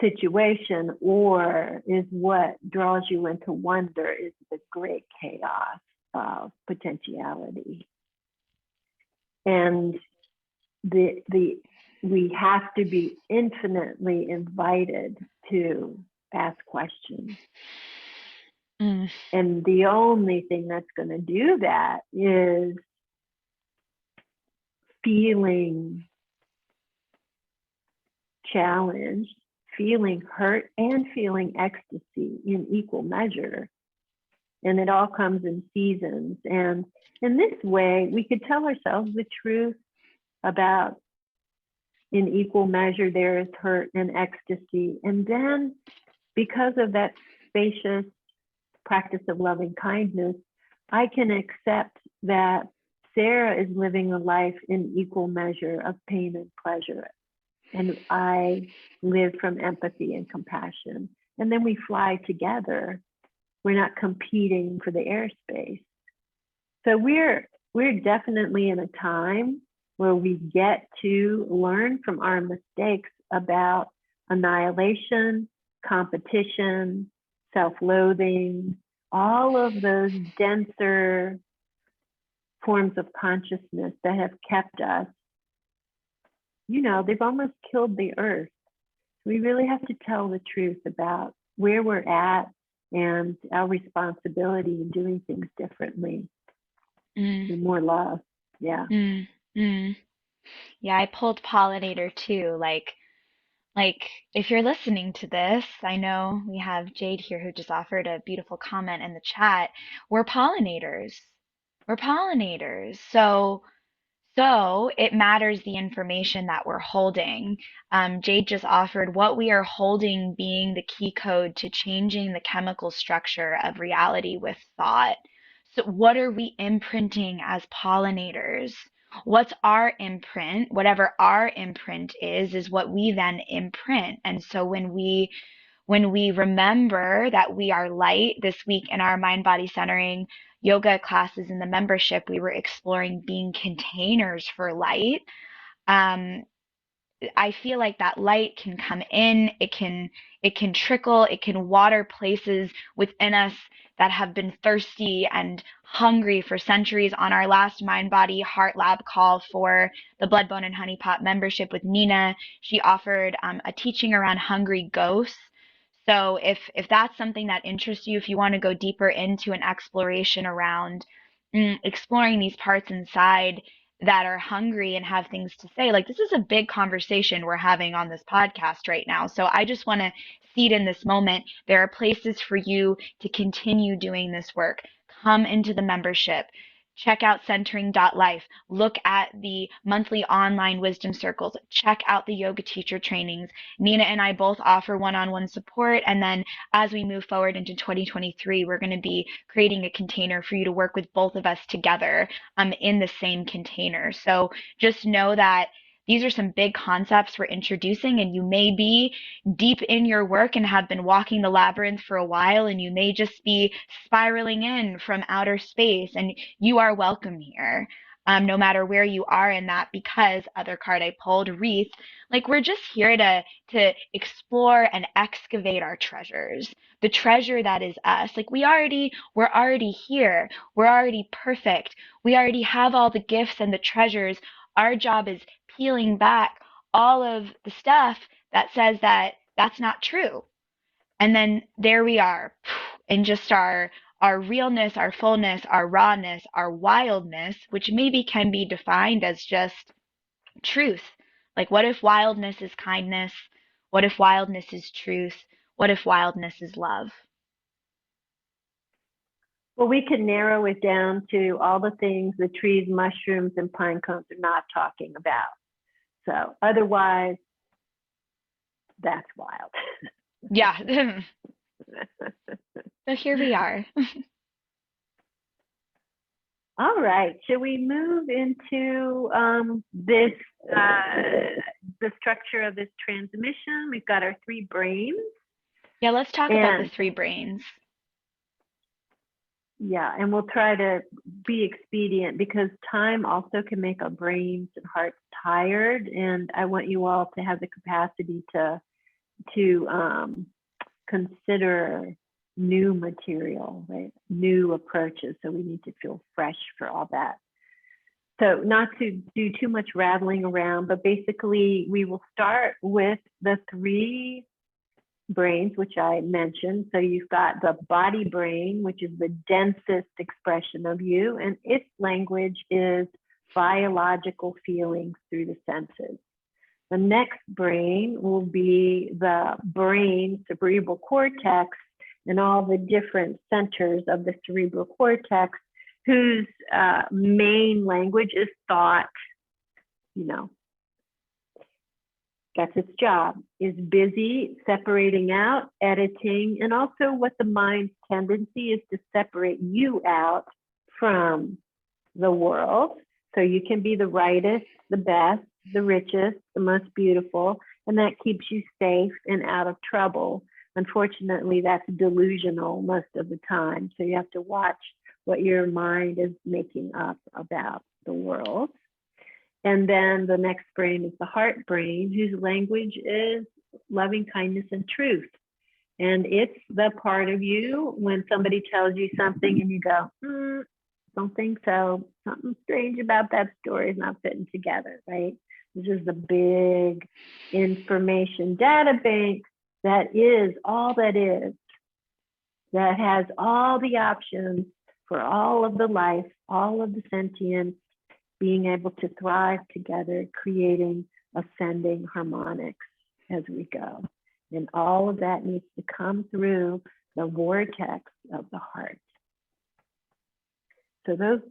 situation, or is what draws you into wonder is the great chaos of potentiality. And we have to be infinitely invited to ask questions. And the only thing that's going to do that is feeling challenged, feeling hurt, and feeling ecstasy in equal measure. And it all comes in seasons. And in this way, we could tell ourselves the truth about, in equal measure, there is hurt and ecstasy. And then, because of that spacious practice of loving kindness, I can accept that Sarah is living a life in equal measure of pain and pleasure. And I live from empathy and compassion. And then we fly together. We're not competing for the airspace. So we're definitely in a time where we get to learn from our mistakes about annihilation, competition, self-loathing, all of those denser forms of consciousness that have kept us, you know, they've almost killed the earth. We really have to tell the truth about where we're at and our responsibility in doing things differently and more love. Yeah. Yeah, I pulled pollinator too. Like if you're listening to this, I know we have Jade here who just offered a beautiful comment in the chat. We're pollinators. We're pollinators. So it matters the information that we're holding. Jade just offered what we are holding being the key code to changing the chemical structure of reality with thought. So what are we imprinting as pollinators? What's our imprint? Whatever our imprint is what we then imprint. And so when we remember that we are light, this week in our mind body centering yoga classes in the membership, we were exploring being containers for light. I feel like that light can come in, it can trickle, it can water places within us that have been thirsty and hungry for centuries. On our last Mind Body Heart Lab call for the Blood, Bone, and Honey Pot membership with Nina, she offered a teaching around hungry ghosts. So if that's something that interests you, if you want to go deeper into an exploration around exploring these parts inside that are hungry and have things to say, like this is a big conversation we're having on this podcast right now. So I just want to seed in this moment. There are places for you to continue doing this work. Come into the membership. check out centering.life, look at the monthly online wisdom circles, check out the yoga teacher trainings. Nina and I both offer one-on-one support. And then as we move forward into 2023, we're going to be creating a container for you to work with both of us together in the same container. So just know that these are some big concepts we're introducing, and you may be deep in your work and have been walking the labyrinth for a while, and you may just be spiraling in from outer space, and you are welcome here. No matter where you are in that, because other card I pulled, Wreath, like we're just here to explore and excavate our treasures, the treasure that is us. Like we're already here. We're already perfect. We already have all the gifts and the treasures. Our job is peeling back all of the stuff that says that that's not true. And then there we are in just our realness, our fullness, our rawness, our wildness, which maybe can be defined as just truth. Like what if wildness is kindness? What if wildness is truth? What if wildness is love? Well, we can narrow it down to all the things the trees, mushrooms, and pine cones are not talking about. So otherwise, that's wild. Yeah. So here we are. All right. Shall we move into the structure of this transmission? We've got our three brains. Yeah, let's talk about the three brains. Yeah, and we'll try to be expedient because time also can make our brains and hearts tired. And I want you all to have the capacity to consider new material, right? New approaches. So we need to feel fresh for all that. So not to do too much rattling around, but basically we will start with the three brains, which I mentioned. So you've got the body brain, which is the densest expression of you, and its language is biological feelings through the senses. The next brain will be the brain, cerebral cortex, and all the different centers of the cerebral cortex, whose main language is thought. You know, that's its job, is busy separating out, editing, and also what the mind's tendency is to separate you out from the world. So you can be the rightest, the best, the richest, the most beautiful, and that keeps you safe and out of trouble. Unfortunately, that's delusional most of the time. So you have to watch what your mind is making up about the world. And then the next brain is the heart brain, whose language is loving kindness and truth. And it's the part of you when somebody tells you something and you go, don't think so. Something strange about that story is not fitting together, right? This is the big information data bank that is all that is, that has all the options for all of the life, all of the sentience, being able to thrive together, creating ascending harmonics as we go. And all of that needs to come through the vortex of the heart. So those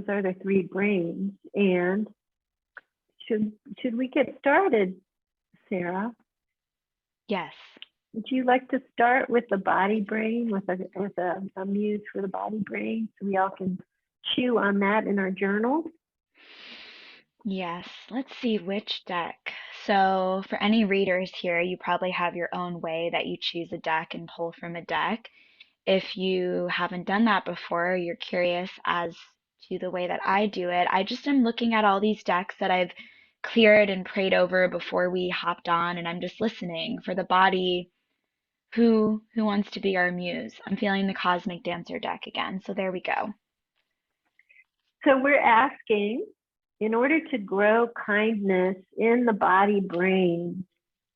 are the three brains. And should we get started, Sarah? Yes. Would you like to start with the body brain, with a muse for the body brain, so we all can chew on that in our journal? Yes. Let's see which deck. So for any readers here, you probably have your own way that you choose a deck and pull from a deck. If you haven't done that before, you're curious as to the way that I do it, I just am looking at all these decks that I've cleared and prayed over before we hopped on, and I'm just listening for the body. Who wants to be our muse? I'm feeling the Cosmic Dancer deck again, so there we go. So we're asking, in order to grow kindness in the body brain,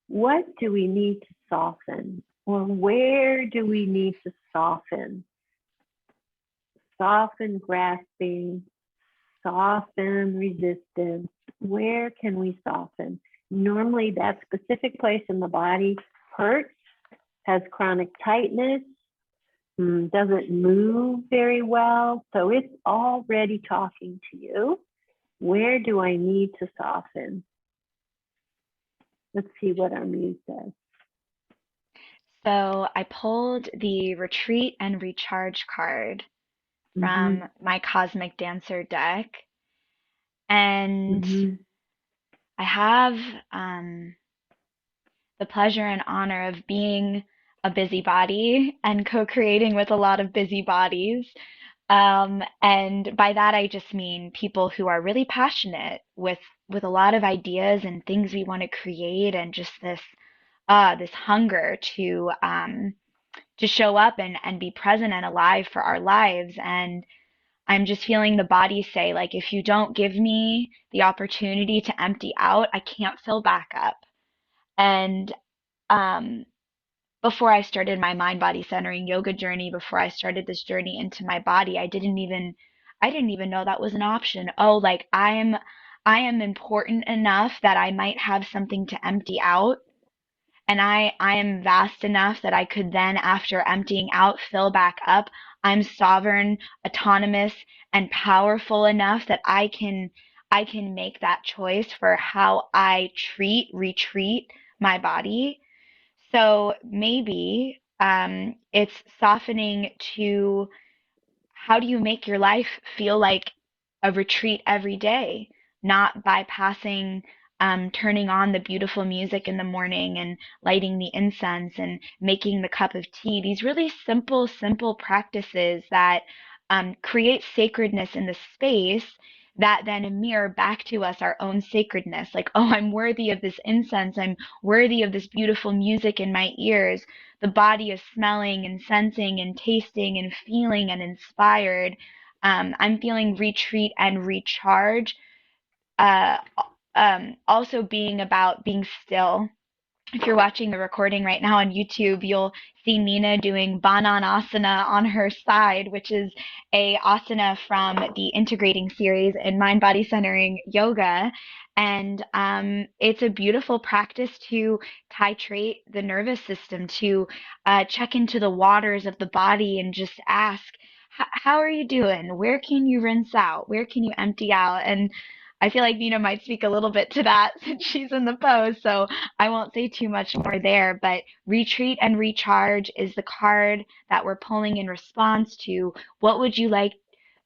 what do we need to soften? Or where do we need to soften? Soften grasping, soften resistance. Where can we soften? Normally that specific place in the body hurts, has chronic tightness, doesn't move very well, so it's already talking to you. Where do I need to soften? Let's see what our muse says. So I pulled the Retreat and Recharge card Mm-hmm. from my Cosmic Dancer deck, and Mm-hmm. I have the pleasure and honor of being a busybody and co-creating with a lot of busybodies. And by that, I just mean people who are really passionate with a lot of ideas and things we want to create, and just this hunger to show up and be present and alive for our lives. And I'm just feeling the body say, like, if you don't give me the opportunity to empty out, I can't fill back up. And um, before I started my mind body centering yoga journey, before I started this journey into my body, I didn't even know that was an option. Oh, like I am important enough that I might have something to empty out, and I am vast enough that I could then, after emptying out, fill back up. I'm sovereign, autonomous, and powerful enough that I can make that choice for how I retreat my body. So maybe it's softening to, how do you make your life feel like a retreat every day, not bypassing turning on the beautiful music in the morning and lighting the incense and making the cup of tea. These really simple, simple practices that create sacredness in the space, that then mirror back to us our own sacredness. Like, oh, I'm worthy of this incense. I'm worthy of this beautiful music in my ears. The body is smelling and sensing and tasting and feeling and inspired. I'm feeling retreat and recharge. Uh, also being about being still. If you're watching the recording right now on YouTube, you'll see Nina doing Bananasana on her side, which is a asana from the integrating series in mind body centering yoga. And it's a beautiful practice to titrate the nervous system, to check into the waters of the body and just ask, how are you doing? Where can you rinse out? Where can you empty out? And I feel like Nina might speak a little bit to that since she's in the pose. So I won't say too much more there, but retreat and recharge is the card that we're pulling in response to what would you like,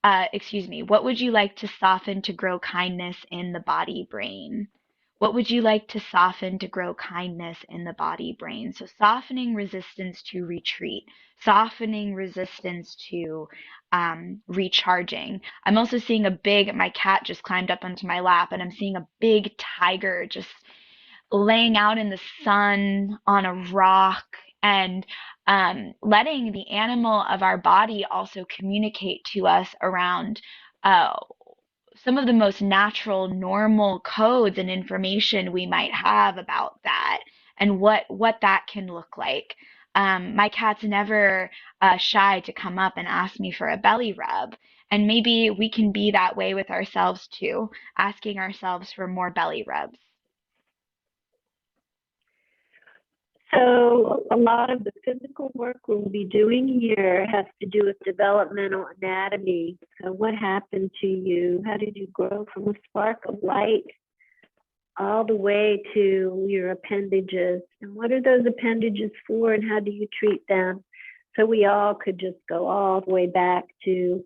what would you like to soften to grow kindness in the body brain? What would you like to soften to grow kindness in the body brain? So softening resistance to retreat, softening resistance to recharging. I'm also seeing my cat just climbed up onto my lap, and I'm seeing a big tiger just laying out in the sun on a rock, and letting the animal of our body also communicate to us around uh, some of the most natural, normal codes and information we might have about that, and what that can look like. My cat's never shy to come up and ask me for a belly rub, and maybe we can be that way with ourselves too, asking ourselves for more belly rubs. So a lot of the physical work we'll be doing here has to do with developmental anatomy. So what happened to you? How did you grow from a spark of light all the way to your appendages? And what are those appendages for, and how do you treat them? So we all could just go all the way back to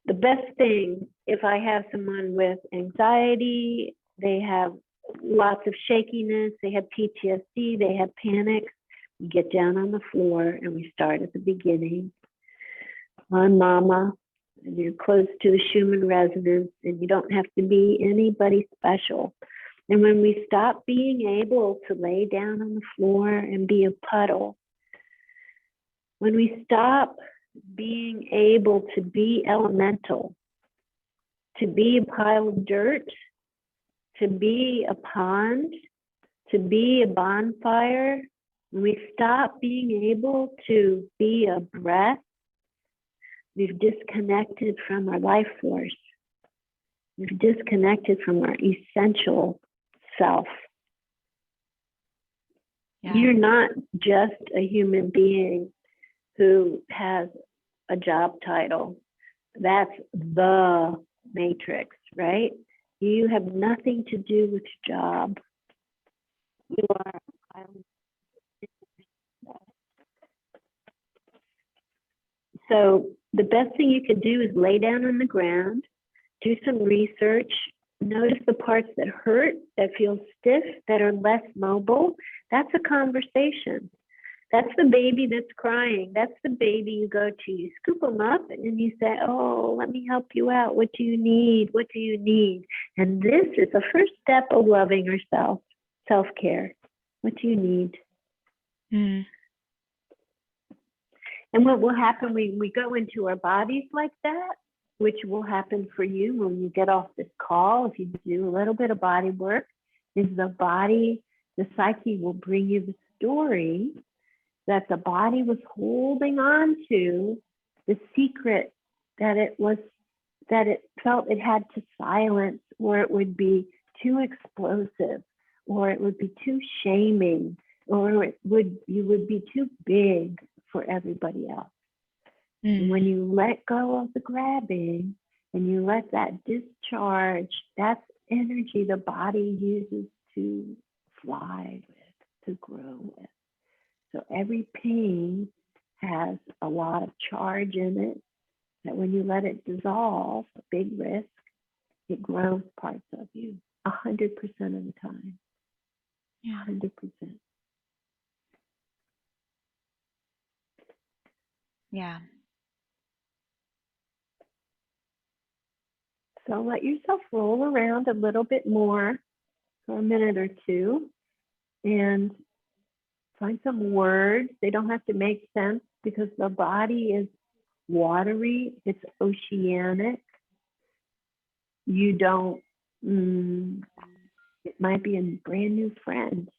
the best thing. If I have someone with anxiety, they have lots of shakiness, they have PTSD, they have panic, we get down on the floor and we start at the beginning on mama, and you're close to the Schumann resonance, and you don't have to be anybody special. And when we stop being able to lay down on the floor and be a puddle, when we stop being able to be elemental, to be a pile of dirt, to be a pond, to be a bonfire, when we stop being able to be a breath, we've disconnected from our life force. We've disconnected from our essential self. Yeah. You're not just a human being. who has a job title. That's the matrix, right? You have nothing to do with your job. You are. So the best thing you can do is lay down on the ground, do some research, notice the parts that hurt, that feel stiff, that are less mobile. That's a conversation. That's the baby that's crying. That's the baby you go to. You scoop them up and you say, oh, let me help you out. What do you need? What do you need? And this is the first step of loving yourself, self-care. What do you need? Mm. And what will happen when we go into our bodies like that, which will happen for you when you get off this call, if you do a little bit of body work, is the body, the psyche will bring you the story that the body was holding on to, the secret that it was, that it felt it had to silence, or it would be too explosive, or it would be too shaming, or you would be too big for everybody else. And when you let go of the grabbing and you let that discharge, that's energy the body uses to fly with, to grow with. So every pain has a lot of charge in it that when you let it dissolve, a big risk, it grows parts of you 100% of the time. Yeah. 100%. Yeah. So let yourself roll around a little bit more for a minute or two and find some words. They don't have to make sense because the body is watery, it's oceanic. You don't, it might be a brand new friend.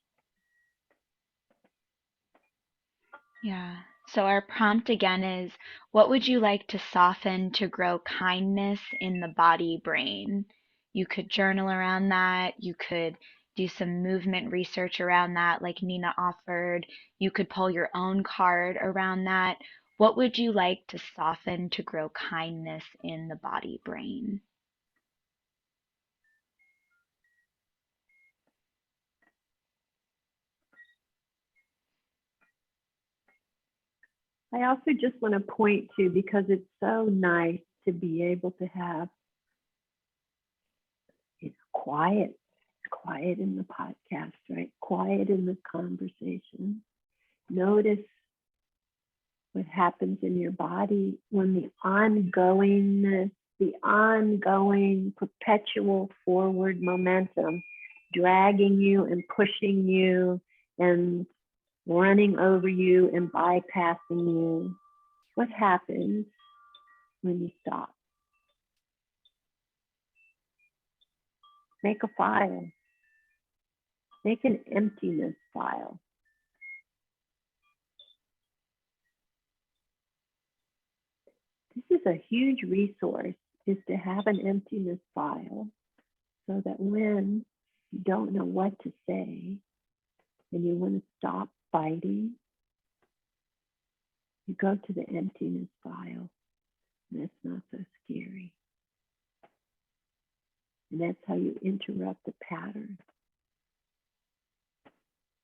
Yeah. So our prompt again is, what would you like to soften to grow kindness in the body brain? You could journal around that. You could do some movement research around that, like Nina offered. You could pull your own card around that. What would you like to soften to grow kindness in the body brain? I also just want to point to, because it's so nice to be able to have, quiet, quiet in the podcast, right? Quiet in the conversation. Notice what happens in your body when the ongoingness, the ongoing perpetual forward momentum dragging you and pushing you and running over you and bypassing you. What happens when you stop? Make a file. Make an emptiness file. This is a huge resource, is to have an emptiness file, so that when you don't know what to say and you want to stop fighting, you go to the emptiness file, and it's not so scary. And that's how you interrupt the pattern.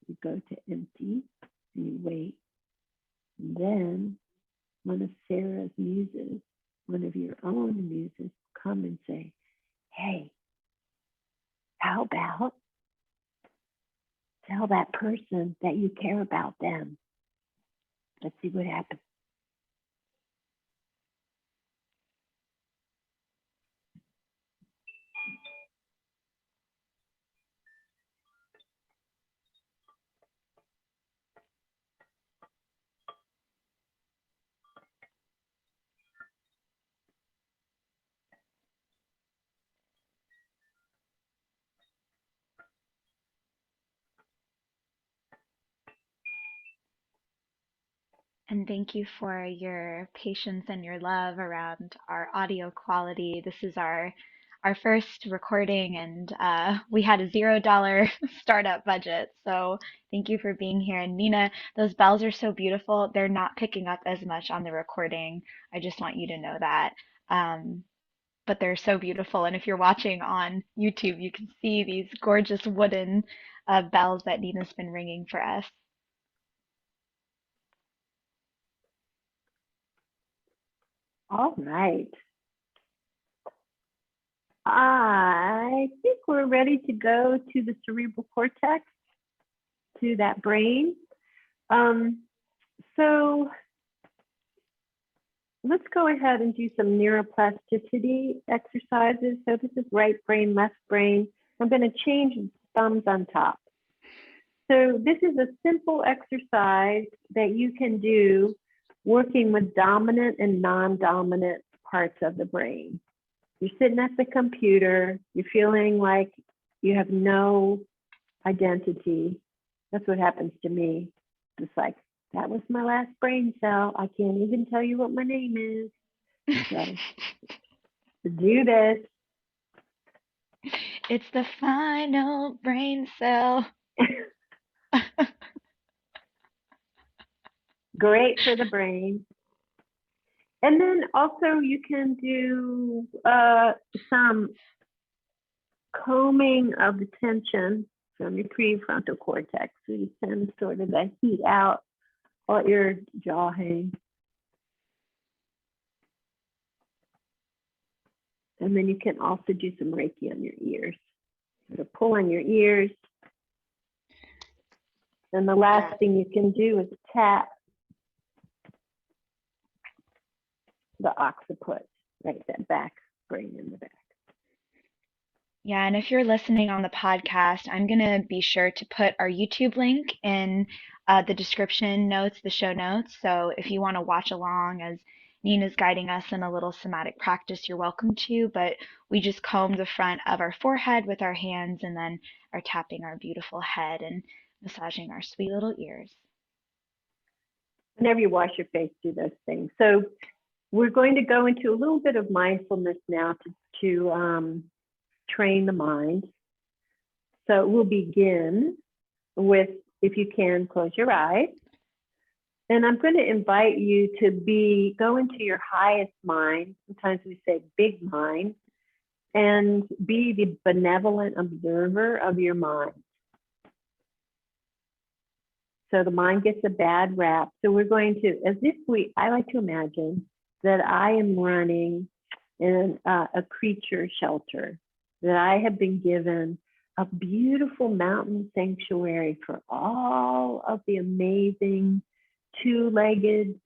You go to empty and you wait. And then one of Sarah's muses, one of your own muses, come and say, hey, how about tell that person that you care about them? Let's see what happens. And thank you for your patience and your love around our audio quality. This is our our first recording, and we had a $0 startup budget. So thank you for being here. And Nina, those bells are so beautiful. They're not picking up as much on the recording. I just want you to know that. Um, but they're so beautiful. And if you're watching on YouTube, you can see these gorgeous wooden bells that Nina's been ringing for us. All right. I think we're ready to go to the cerebral cortex, to that brain. So let's go ahead and do some neuroplasticity exercises. So this is right brain, left brain. I'm going to change thumbs on top. So this is a simple exercise that you can do working with dominant and non-dominant parts of the brain. You're sitting at the computer, you're feeling like you have no identity. That's what happens to me. It's like, that was my last brain cell. I can't even tell you what my name is. So, to do this. It's the final brain cell. Great for the brain. And then also you can do some combing of the tension from your prefrontal cortex. So you send sort of the heat out, let your jaw hang. And then you can also do some Reiki on your ears. So pull on your ears. And the last thing you can do is tap the occiput, right, that back brain in the back. Yeah, and if you're listening on the podcast, I'm going to be sure to put our YouTube link in the description notes, the show notes. So if you want to watch along as Nina's guiding us in a little somatic practice, you're welcome to. But we just comb the front of our forehead with our hands and then are tapping our beautiful head and massaging our sweet little ears. Whenever you wash your face, do those things. So we're going to go into a little bit of mindfulness now to train the mind. So we'll begin with, if you can, close your eyes. And I'm going to invite you to go into your highest mind. Sometimes we say big mind, and be the benevolent observer of your mind. So the mind gets a bad rap. So we're going to, I like to imagine that I am running in a creature shelter, that I have been given a beautiful mountain sanctuary for all of the amazing two-legged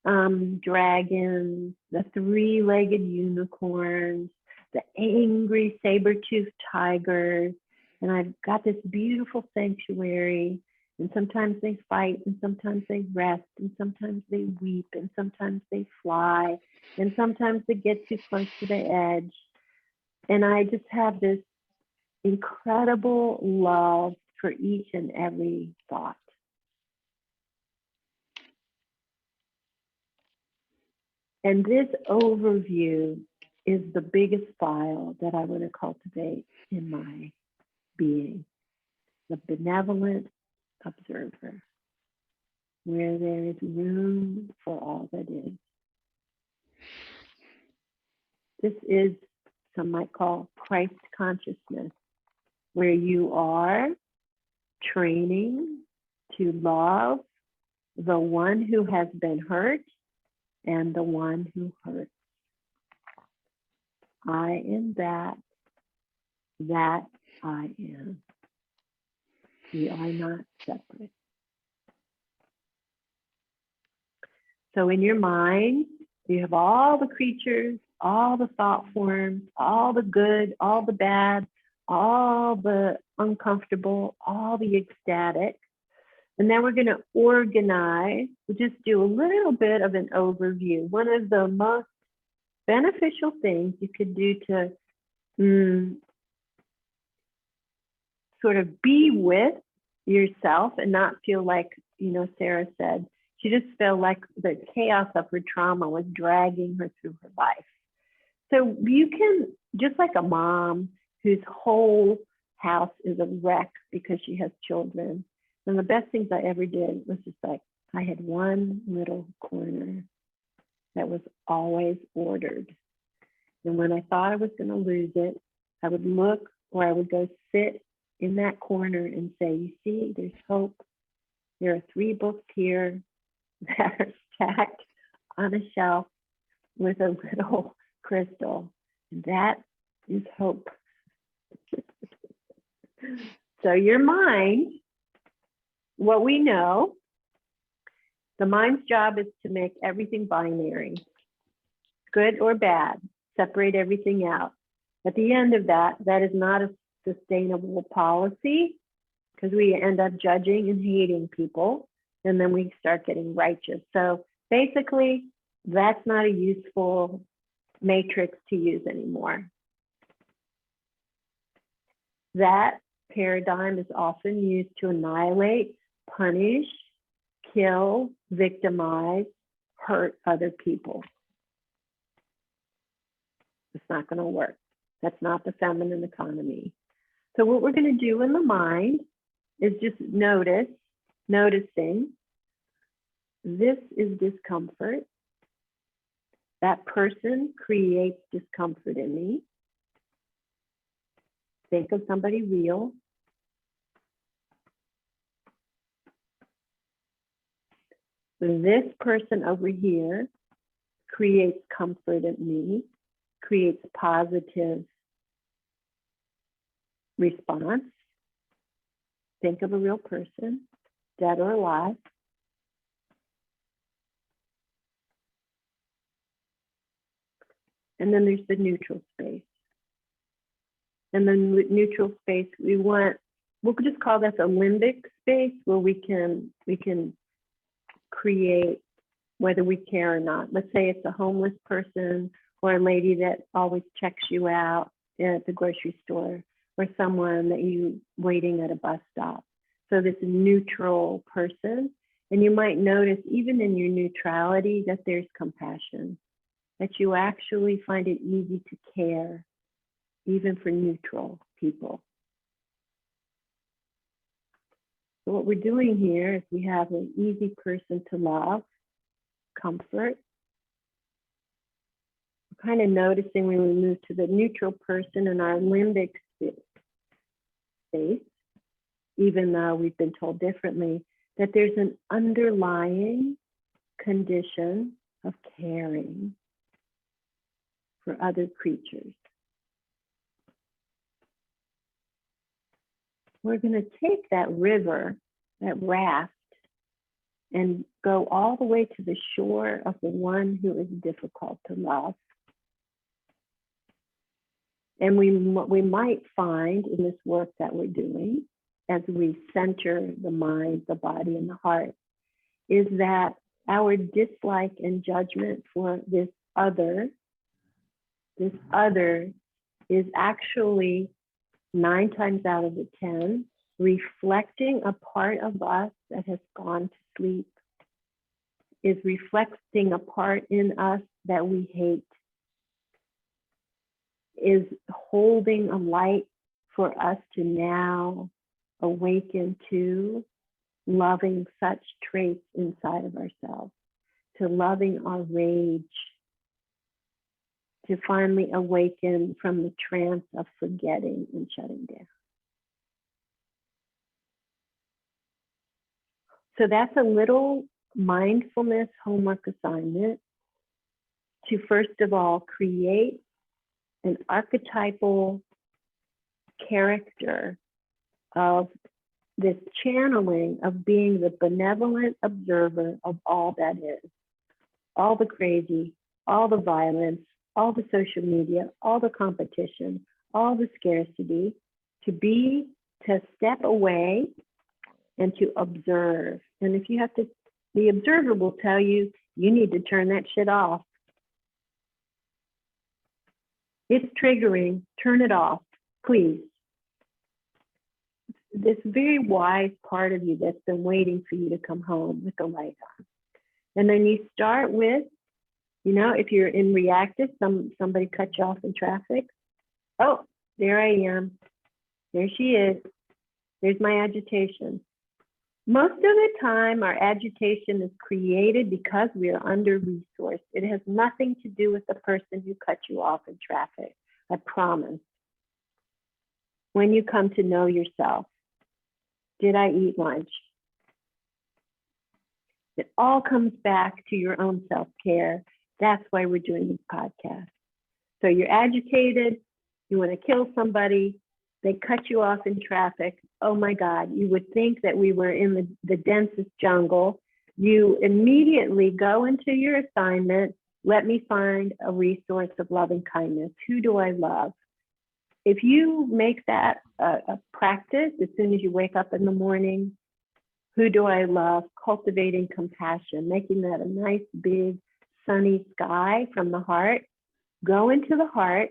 dragons, the three-legged unicorns, the angry saber-toothed tigers. And I've got this beautiful sanctuary. And sometimes they fight, and sometimes they rest, and sometimes they weep, and sometimes they fly, and sometimes they get too close to the edge. And I just have this incredible love for each and every thought. And this overview is the biggest file that I want to cultivate in my being, the benevolent observer, where there is room for all that is. This is, some might call, Christ consciousness, where you are training to love the one who has been hurt and the one who hurts. I am that I am. We are not separate. So in your mind, you have all the creatures, all the thought forms, all the good, all the bad, all the uncomfortable, all the ecstatic. And then we're going to organize, we'll just do a little bit of an overview. One of the most beneficial things you could do to sort of be with yourself and not feel like, Sarah said, she just felt like the chaos of her trauma was dragging her through her life. So you can, just like a mom whose whole house is a wreck because she has children. One of the best things I ever did was just like, I had one little corner that was always ordered. And when I thought I was going to lose it, I would look, or I would go sit in that corner and say, you see, there's hope. There are 3 books here that are stacked on a shelf with a little crystal. That is hope. So your mind, what we know, the mind's job is to make everything binary, good or bad, separate everything out. At the end of that, that is not a sustainable policy, because we end up judging and hating people, and then we start getting righteous. So basically, that's not a useful matrix to use anymore. That paradigm is often used to annihilate, punish, kill, victimize, hurt other people. It's not going to work. That's not the feminine economy. So what we're going to do in the mind is just noticing this is discomfort. That person creates discomfort in me. Think of somebody real. This person over here creates comfort in me, creates positive response. Think of a real person, dead or alive. And then there's the neutral space. And then neutral space, we'll just call this a limbic space, where we can create whether we care or not. Let's say it's a homeless person, or a lady that always checks you out at the grocery store, or someone that you waiting at a bus stop. So this neutral person, and you might notice even in your neutrality that there's compassion, that you actually find it easy to care, even for neutral people. So what we're doing here is we have an easy person to love, comfort. We're kind of noticing when we move to the neutral person in our limbic space, even though we've been told differently, that there's an underlying condition of caring for other creatures. We're going to take that river, that raft, and go all the way to the shore of the one who is difficult to love. And what we might find in this work that we're doing, as we center the mind, the body, and the heart, is that our dislike and judgment for this other is actually 9 times out of the 10 reflecting a part of us that has gone to sleep, is reflecting a part in us that we hate, is holding a light for us to now awaken to loving such traits inside of ourselves, to loving our rage, to finally awaken from the trance of forgetting and shutting down. So that's a little mindfulness homework assignment to, first of all, create an archetypal character of this channeling of being the benevolent observer of all that is, all the crazy, all the violence, all the social media, all the competition, all the scarcity, to step away and to observe. And if you have to, the observer will tell you, you need to turn that shit off. It's triggering, turn it off, please. This very wise part of you that's been waiting for you to come home with the light on. And then you start with You know, if you're in reactive, somebody cut you off in traffic. Oh, there I am. There she is. There's my agitation. Most of the time, our agitation is created because we are under-resourced. It has nothing to do with the person who cut you off in traffic. I promise. When you come to know yourself, did I eat lunch? It all comes back to your own self-care. That's why we're doing this podcast. So you're agitated, you want to kill somebody, they cut you off in traffic. Oh my God, you would think that we were in the densest jungle. You immediately go into your assignment. Let me find a resource of loving kindness. Who do I love? If you make that a practice as soon as you wake up in the morning, who do I love? Cultivating compassion, making that a nice big sunny sky from the heart. Go into the heart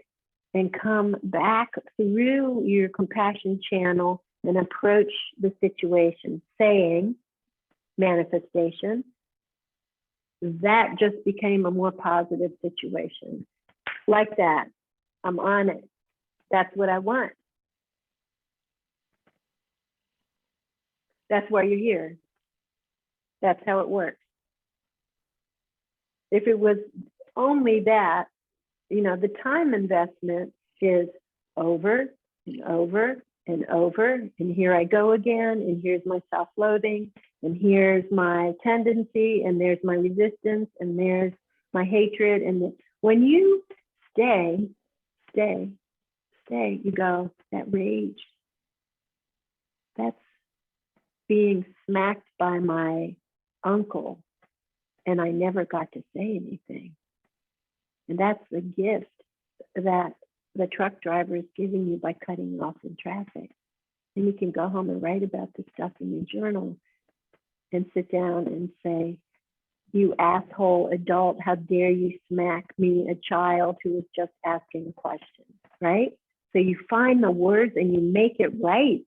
and come back through your compassion channel and approach the situation, saying, manifestation, that just became a more positive situation. Like that. I'm on it. That's what I want. That's why you're here. That's how it works. If it was only that, you know, the time investment is over and over and over. And here I go again. And here's my self-loathing. And here's my tendency. And there's my resistance. And there's my hatred. And when you stay, you go, that rage, that's being smacked by my uncle. And I never got to say anything. And that's the gift that the truck driver is giving you by cutting you off in traffic. And you can go home and write about this stuff in your journal and sit down and say, you asshole adult, how dare you smack me, a child who was just asking a question, right? So you find the words and you make it right.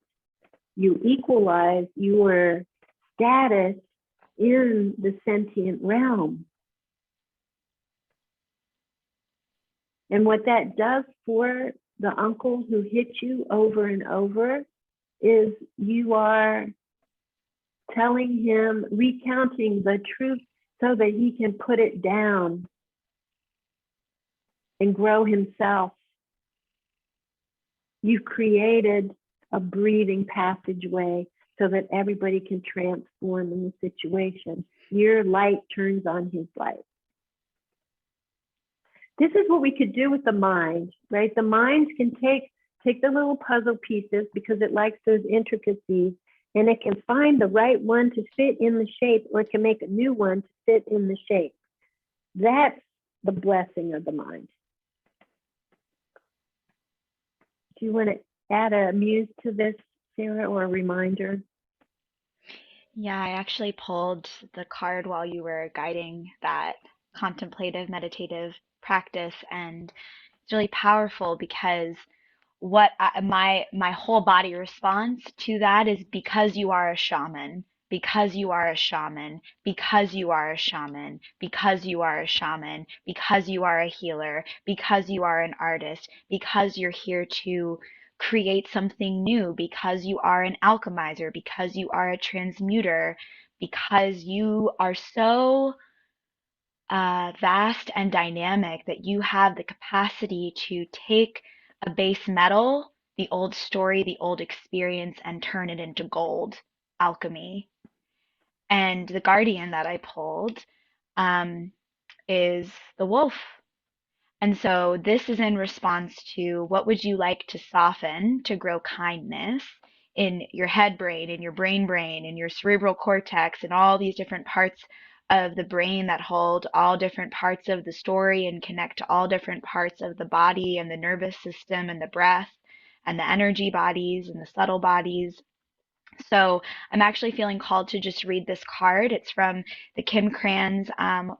You equalize your status in the sentient realm. And what that does for the uncle who hit you over and over is you are telling him, recounting the truth so that he can put it down and grow himself. You've created a breathing passageway so that everybody can transform in the situation. Your light turns on his light. This is what we could do with the mind, right? The mind can take the little puzzle pieces because it likes those intricacies, and it can find the right one to fit in the shape, or it can make a new one to fit in the shape. That's the blessing of the mind. Do you want to add a muse to this, Sarah, or a reminder? Yeah, I actually pulled the card while you were guiding that contemplative meditative practice, and it's really powerful because my whole body response to that is because you are a shaman, because you are a shaman, because you are a shaman, because you are a shaman, because you are a healer, because you are an artist, because you're here to create something new, because you are an alchemizer, because you are a transmuter, because you are so vast and dynamic that you have the capacity to take a base metal, the old story, the old experience, and turn it into gold, alchemy. And the guardian that I pulled um, is the wolf. And so this is in response to what would you like to soften to grow kindness in your head brain, in your brain, in your cerebral cortex, and all these different parts of the brain that hold all different parts of the story and connect to all different parts of the body and the nervous system and the breath and the energy bodies and the subtle bodies. So I'm actually feeling called to just read this card. It's from the Kim Krans,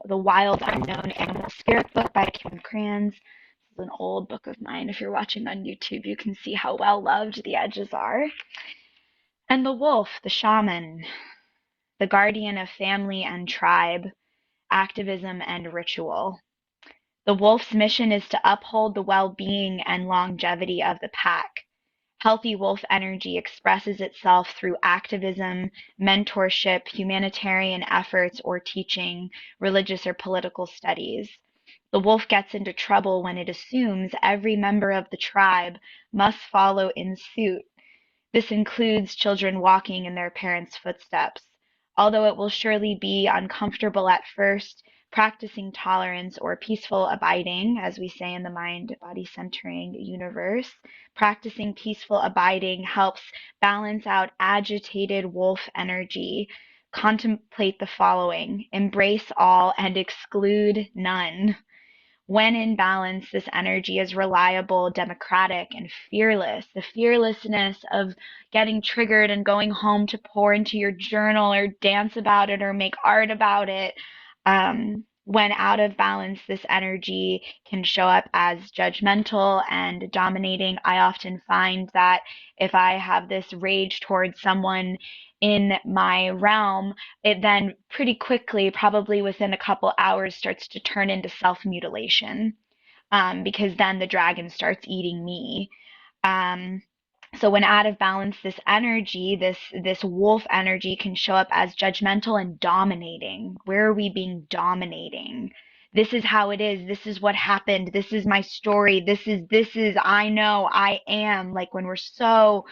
The Wild Unknown Animal Spirit book by Kim Krans. This is an old book of mine. If you're watching on YouTube, you can see how well loved the edges are. And the wolf, the shaman, the guardian of family and tribe, activism and ritual. The wolf's mission is to uphold the well-being and longevity of the pack. Healthy wolf energy expresses itself through activism, mentorship, humanitarian efforts, or teaching, religious or political studies. The wolf gets into trouble when it assumes every member of the tribe must follow in suit. This includes children walking in their parents' footsteps. Although it will surely be uncomfortable at first, practicing tolerance or peaceful abiding, as we say in the mind body centering universe, practicing peaceful abiding helps balance out agitated wolf energy. Contemplate the following: embrace all and exclude none. When in balance, this energy is reliable, democratic, and fearless. The fearlessness of getting triggered and going home to pour into your journal or dance about it or make art about it. When out of balance, this energy can show up as judgmental and dominating. I often find that if I have this rage towards someone in my realm, it then pretty quickly, probably within a couple hours, starts to turn into self-mutilation, because then the dragon starts eating me. Um, so when out of balance, this energy, this wolf energy can show up as judgmental and dominating. Where are we being dominating? This is how it is. This is what happened. This is my story. This is I know, I am. Like when we so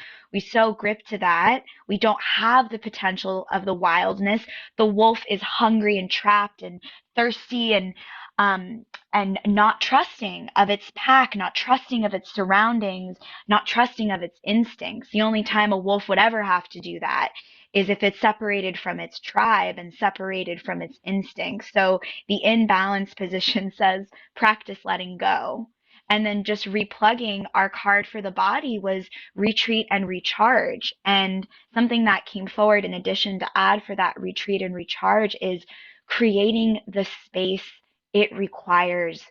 grip to that, we don't have the potential of the wildness. The wolf is hungry and trapped and thirsty um and not trusting of its pack, not trusting of its surroundings, not trusting of its instincts. The only time a wolf would ever have to do that is if it's separated from its tribe and separated from its instincts. So the imbalance position says practice letting go. And then just replugging our card for the body was retreat and recharge. And something that came forward in addition to add for that retreat and recharge is creating the space it requires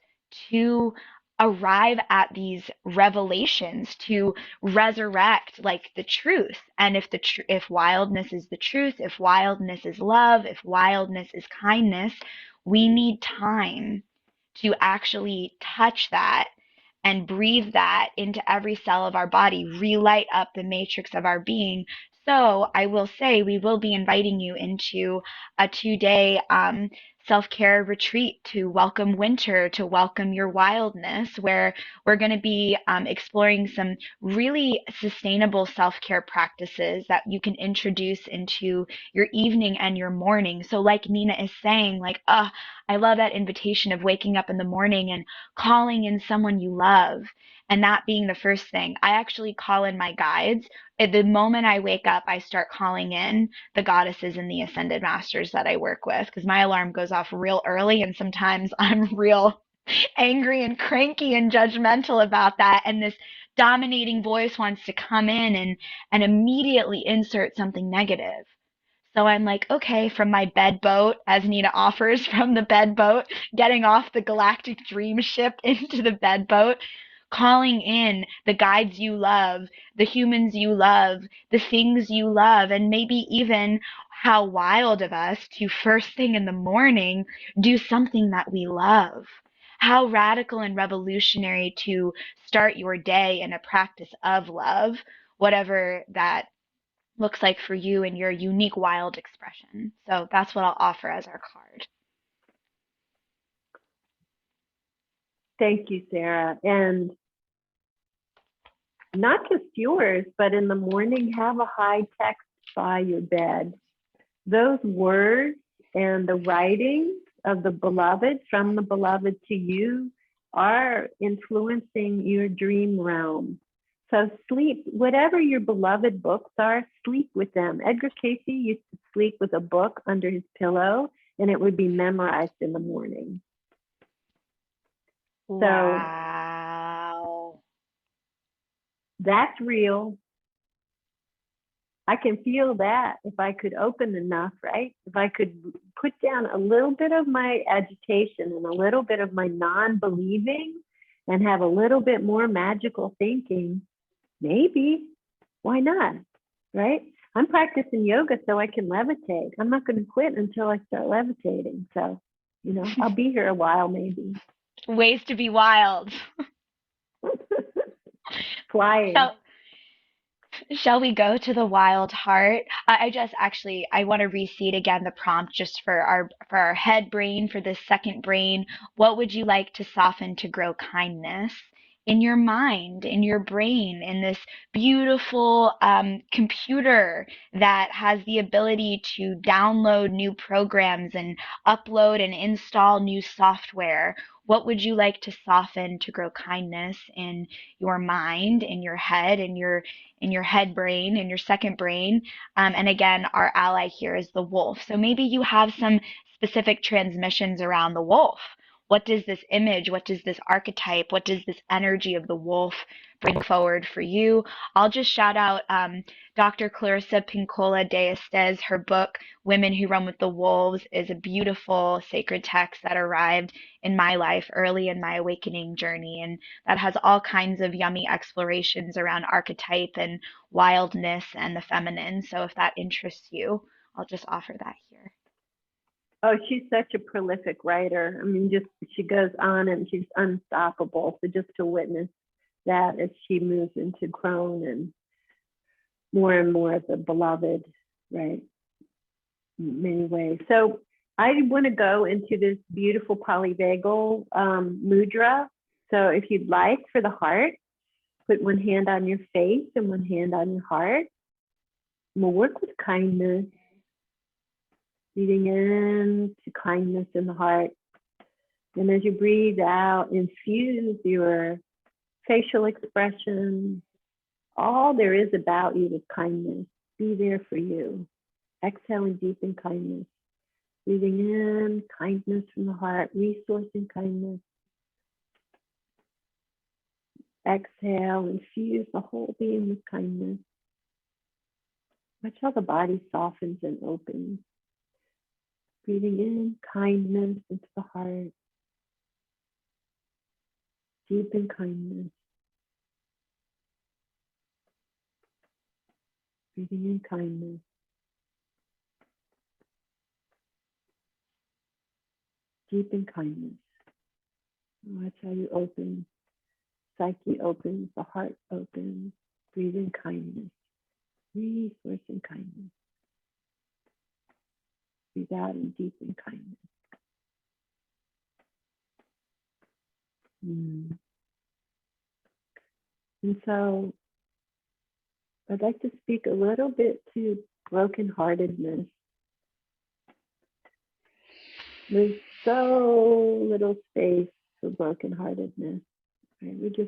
to arrive at these revelations, to resurrect like the truth. And if wildness is the truth, if wildness is love, if wildness is kindness, we need time to actually touch that and breathe that into every cell of our body, relight up the matrix of our being. So I will say we will be inviting you into a 2 day self-care retreat to welcome winter, to welcome your wildness, where we're going to be exploring some really sustainable self-care practices that you can introduce into your evening and your morning. So like Nina is saying, like, I love that invitation of waking up in the morning and calling in someone you love, and that being the first thing. I actually call in my guides. At the moment I wake up, I start calling in the goddesses and the ascended masters that I work with because my alarm goes off real early, and sometimes I'm real angry and cranky and judgmental about that. And this dominating voice wants to come in and immediately insert something negative. So I'm like, okay, from my bed boat, as Nina offers, from the bed boat, getting off the galactic dream ship into the bed boat, calling in the guides you love, the humans you love, the things you love, and maybe even how wild of us to first thing in the morning do something that we love. How radical and revolutionary to start your day in a practice of love, whatever that looks like for you and your unique wild expression. So that's what I'll offer as our card. Thank you, Sarah. And not just yours, but in the morning, have a high text by your bed. Those words and the writings of the beloved, from the beloved to you, are influencing your dream realm. So sleep, whatever your beloved books are, sleep with them. Edgar Cayce used to sleep with a book under his pillow, and it would be memorized in the morning. Wow. So that's real. I can feel that if I could open enough, right? If I could put down a little bit of my agitation and a little bit of my non-believing and have a little bit more magical thinking, maybe, why not, right? I'm practicing yoga so I can levitate. I'm not going to quit until I start levitating. So, I'll be here a while maybe. Ways to be wild. Flying. Shall Shall we go to the wild heart? I just actually I want to reseed again the prompt just for our head brain, for this second brain. What would you like to soften to grow kindness in your mind, in your brain, in this beautiful computer that has the ability to download new programs and upload and install new software? What would you like to soften to grow kindness in your mind, in your head, in your head brain, in your second brain. And again, our ally here is the wolf. So maybe you have some specific transmissions around the wolf. What does this image, what does this archetype, what does this energy of the wolf bring forward for you? I'll just shout out Dr. Clarissa Pinkola de Estes. Her book, Women Who Run with the Wolves, is a beautiful sacred text that arrived in my life early in my awakening journey. And that has all kinds of yummy explorations around archetype and wildness and the feminine. So if that interests you, I'll just offer that here. Oh, she's such a prolific writer. I mean, just she goes on and she's unstoppable. So just to witness that as she moves into crone and more the beloved, right? In many ways. So I want to go into this beautiful polyvagal mudra. So if you'd like, for the heart, put one hand on your face and one hand on your heart. And we'll work with kindness. Breathing in to kindness in the heart. And as you breathe out, infuse your facial expression, all there is about you with kindness. Be there for you. Exhaling deep in kindness. Breathing in, kindness from the heart, resourcing kindness. Exhale, infuse the whole being with kindness. Watch how the body softens and opens. Breathing in kindness into the heart. Deep in kindness. Breathing in kindness. Deep in kindness. Watch how you open. Psyche opens, the heart opens. Breathe in kindness. Resource in kindness. Breathe out and deep in kindness. And so I'd like to speak a little bit to brokenheartedness. There's so little space for brokenheartedness. Right?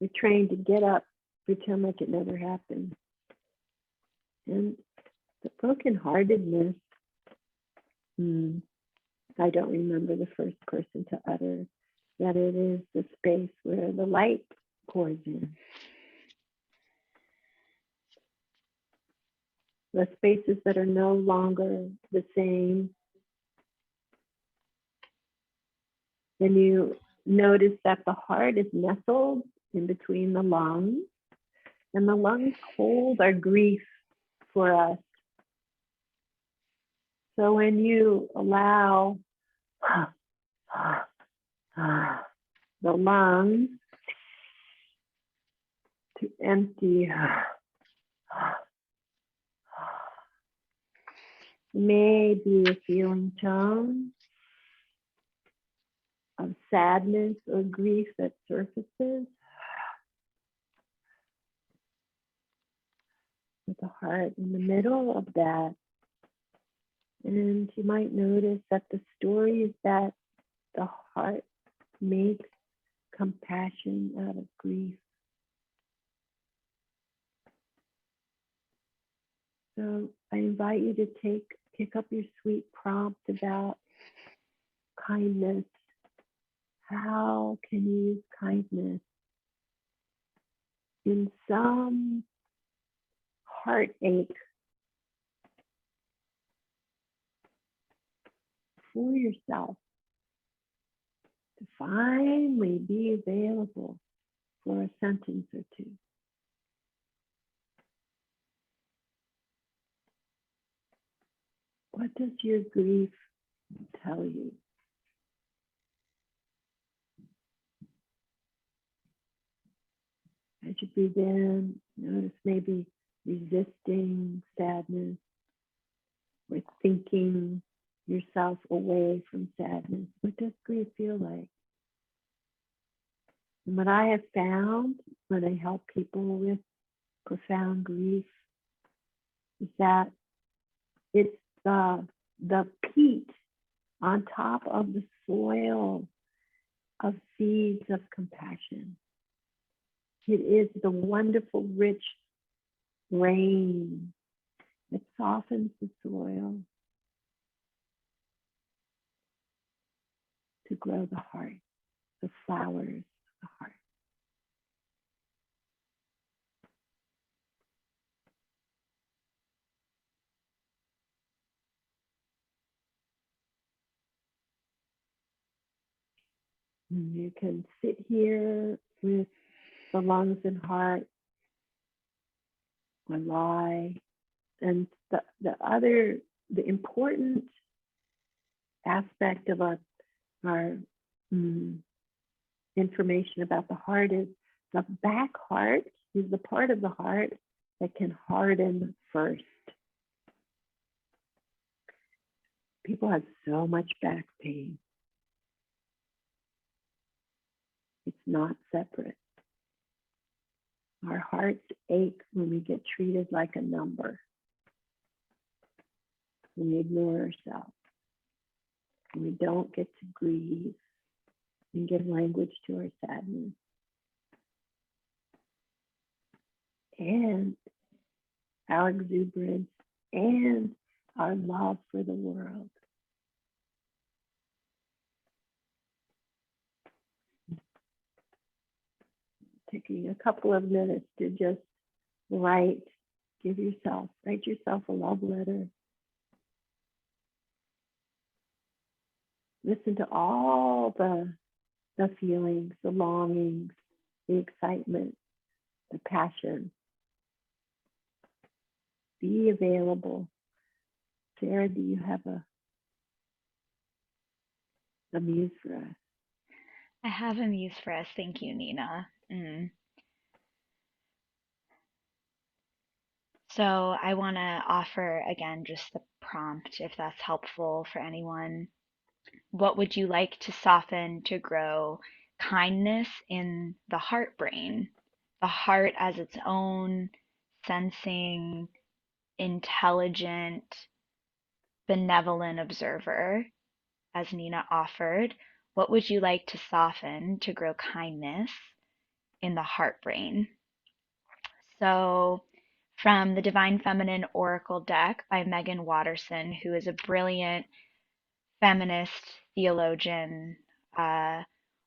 We're trained to get up, pretend like it never happened. And the brokenheartedness, I don't remember the first person to utter that it is the space where the light pours in. The spaces that are no longer the same. Then you notice that the heart is nestled in between the lungs, and the lungs hold our grief for us. So when you allow the lungs to empty, maybe a feeling tone of sadness or grief that surfaces with the heart in the middle of that. And you might notice that the story is that the heart makes compassion out of grief. So I invite you to pick up your sweet prompt about kindness. How can you use kindness in some heartache for yourself to finally be available for a sentence or two? What does your grief tell you? As you breathe in, notice maybe resisting sadness or thinking yourself away from sadness. What does grief feel like? And what I have found when I help people with profound grief is that it's the peat on top of the soil of seeds of compassion. It is the wonderful, rich rain that softens the soil to grow the heart, the flowers of the heart. And you can sit here with the lungs and heart or lie. And the important aspect of our information about the heart is the back heart is the part of the heart that can harden first. People have so much back pain. It's not separate. Our hearts ache when we get treated like a number, when we ignore ourselves, when we don't get to grieve and give language to our sadness. And our exuberance and our love for the world. Taking a couple of minutes to just write yourself a love letter. Listen to all the feelings, the longings, the excitement, the passion. Be available. Sarah, do you have a muse for us? I have a muse for us. Thank you, Nina. So I want to offer again just the prompt, if that's helpful for anyone. What would you like to soften to grow kindness in the heart brain? The heart as its own sensing, intelligent, benevolent observer, as Nina offered. What would you like to soften to grow kindness in the heart brain? So, from the Divine Feminine Oracle deck by Megan Watterson, who is a brilliant feminist theologian,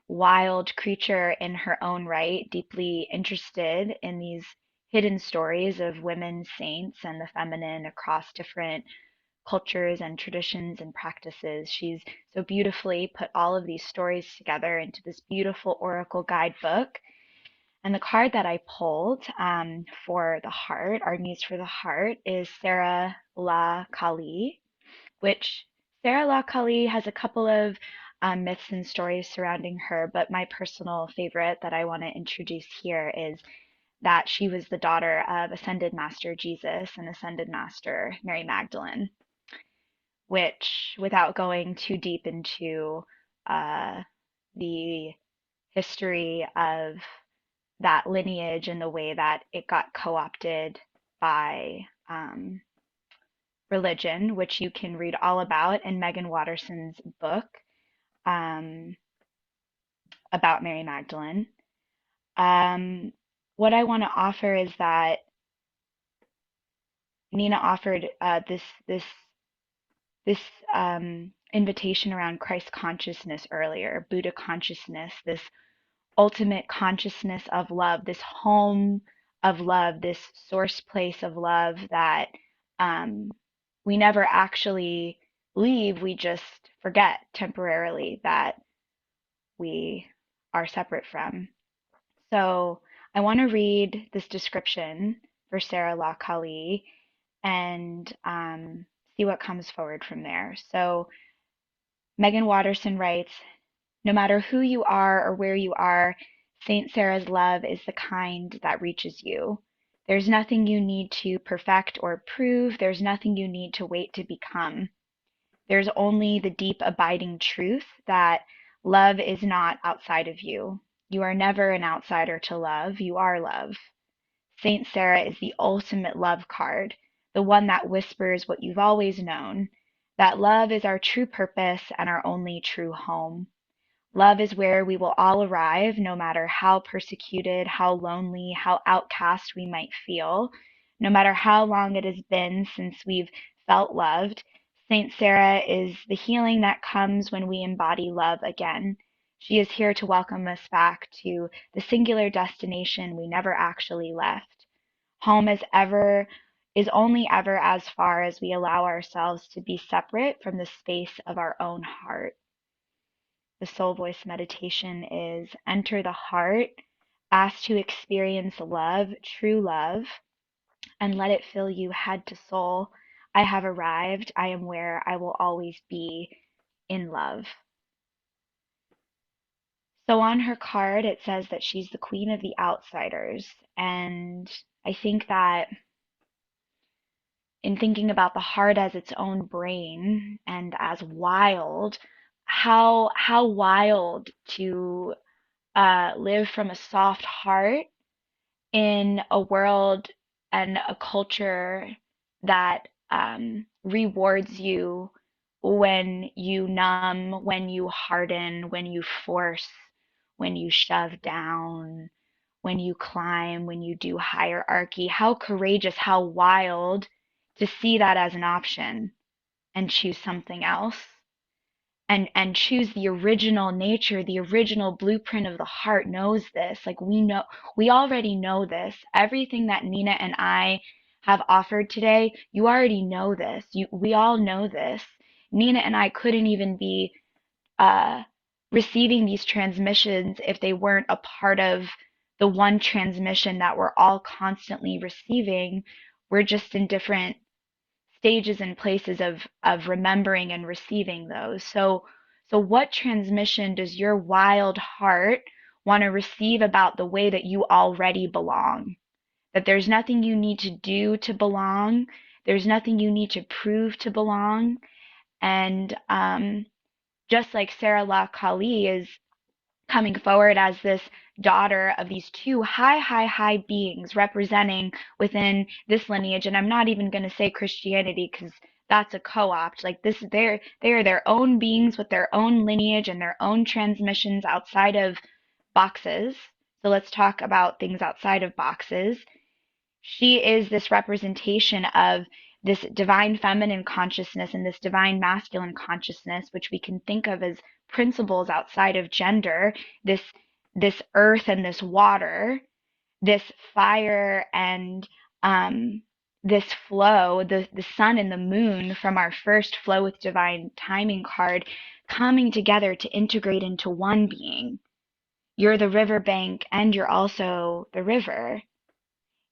wild creature in her own right, deeply interested in these hidden stories of women saints and the feminine across different cultures and traditions and practices. She's so beautifully put all of these stories together into this beautiful oracle guidebook. And the card that I pulled for the heart, our muse for the heart, is Sarah La Kali, which Sarah La Kali has a couple of myths and stories surrounding her, but my personal favorite that I want to introduce here is that she was the daughter of Ascended Master Jesus and Ascended Master Mary Magdalene, which, without going too deep into the history of that lineage and the way that it got co-opted by religion, which you can read all about in Megan Watterson's book um, about Mary Magdalene. Um, what I want to offer is that Nina offered this invitation around Christ consciousness earlier, Buddha consciousness, this ultimate consciousness of love, this home of love, this source place of love that we never actually leave. We just forget temporarily that we are separate from. So I want to read this description for Sarah La Kali and see what comes forward from there. So Megan Watterson writes, no matter who you are or where you are, Saint Sarah's love is the kind that reaches you. There's nothing you need to perfect or prove. There's nothing you need to wait to become. There's only the deep, abiding truth that love is not outside of you. You are never an outsider to love. You are love. Saint Sarah is the ultimate love card, the one that whispers what you've always known, that love is our true purpose and our only true home. Love is where we will all arrive, no matter how persecuted, how lonely, how outcast we might feel, no matter how long it has been since we've felt loved. Saint Sarah is the healing that comes when we embody love again. She is here to welcome us back to the singular destination we never actually left. Home is only ever as far as we allow ourselves to be separate from the space of our own heart. The soul voice meditation is enter the heart, ask to experience love, true love, and let it fill you head to soul. I have arrived. I am where I will always be in love. So on her card, it says that she's the queen of the outsiders. And I think that in thinking about the heart as its own brain and as wild, how wild to live from a soft heart in a world and a culture that rewards you when you numb, when you harden, when you force, when you shove down, when you climb, when you do hierarchy. How courageous, how wild to see that as an option and choose something else and choose the original nature, the original blueprint of the heart knows this. Like we already know this. Everything that Nina and I have offered today, you already know this. We all know this. Nina and I couldn't even be uh, receiving these transmissions if they weren't a part of the one transmission that we're all constantly receiving. We're just in different stages and places of remembering and receiving those. So what transmission does your wild heart want to receive about the way that you already belong? That there's nothing you need to do to belong. There's nothing you need to prove to belong. And just like Sarah La Kali is coming forward as this daughter of these two high beings representing within this lineage. And I'm not even going to say Christianity because that's a co-opt. Like this, they are their own beings with their own lineage and their own transmissions outside of boxes. So let's talk about things outside of boxes. She is this representation of this divine feminine consciousness and this divine masculine consciousness, which we can think of as principles outside of gender, this this earth and this water, this fire and this flow, the sun and the moon from our first flow with divine timing card coming together to integrate into one being. You're the riverbank and you're also the river.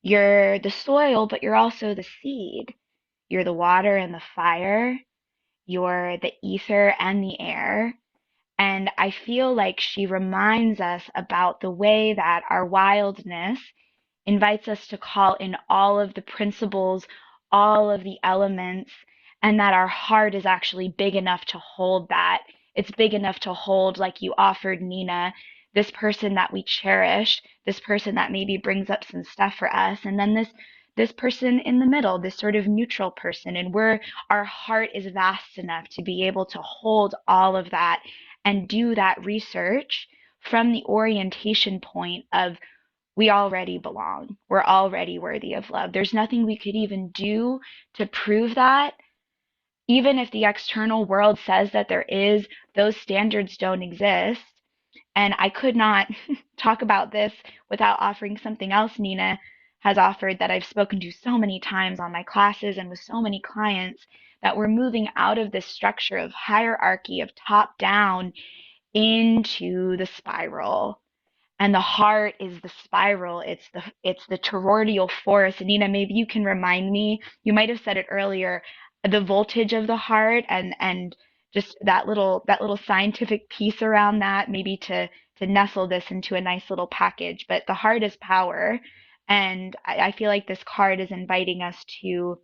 You're the soil, but you're also the seed. You're the water and the fire. You're the ether and the air. And I feel like she reminds us about the way that our wildness invites us to call in all of the principles, all of the elements, and that our heart is actually big enough to hold that. It's big enough to hold, like you offered Nina, this person that we cherish, this person that maybe brings up some stuff for us, and then this person in the middle, this sort of neutral person, and our heart is vast enough to be able to hold all of that and do that research from the orientation point of we already belong. We're already worthy of love. There's nothing we could even do to prove that. Even if the external world says that there is, those standards don't exist. And I could not talk about this without offering something else Nina has offered that I've spoken to so many times on my classes and with so many clients that we're moving out of this structure of hierarchy of top down into the spiral, and the heart is the spiral. It's the toroidal force. And Nina, maybe you can remind me, you might have said it earlier, the voltage of the heart and just that little scientific piece around that, maybe to nestle this into a nice little package. But the heart is power, and I feel like this card is inviting us to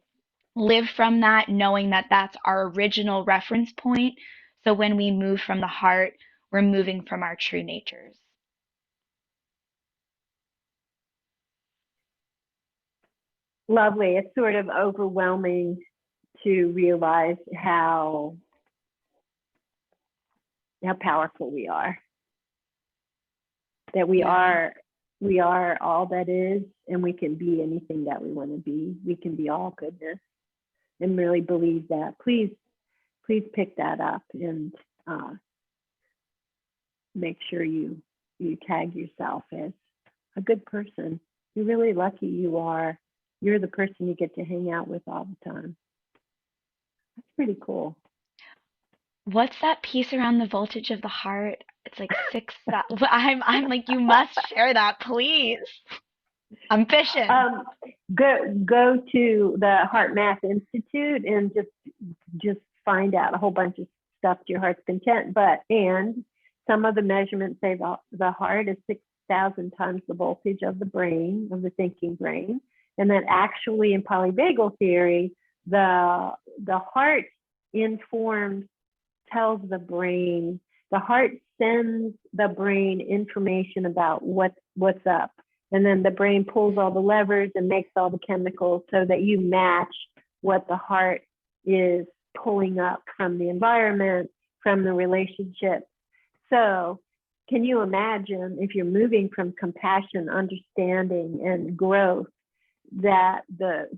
live from that, knowing that that's our original reference point. So when we move from the heart, we're moving from our true natures. Lovely. It's sort of overwhelming to realize how powerful we are. That Yeah. we are all that is, and we can be anything that we want to be. We can be all goodness, and really believe that. Please pick that up and uh, make sure you tag yourself as a good person. You're really lucky you are. You're the person you get to hang out with all the time. That's pretty cool. What's that piece around the voltage of the heart? It's like six. I'm like, you must share that, please. I'm fishing. Um, go to the Heart Math Institute and just find out a whole bunch of stuff to your heart's content. And some of the measurements say the heart is 6,000 times the voltage of the brain, of the thinking brain, and that actually in polyvagal theory, the heart informs, tells the heart sends the brain information about what's up, and then the brain pulls all the levers and makes all the chemicals so that you match what the heart is pulling up from the environment, from the relationship. So can you imagine if you're moving from compassion, understanding, and growth, that the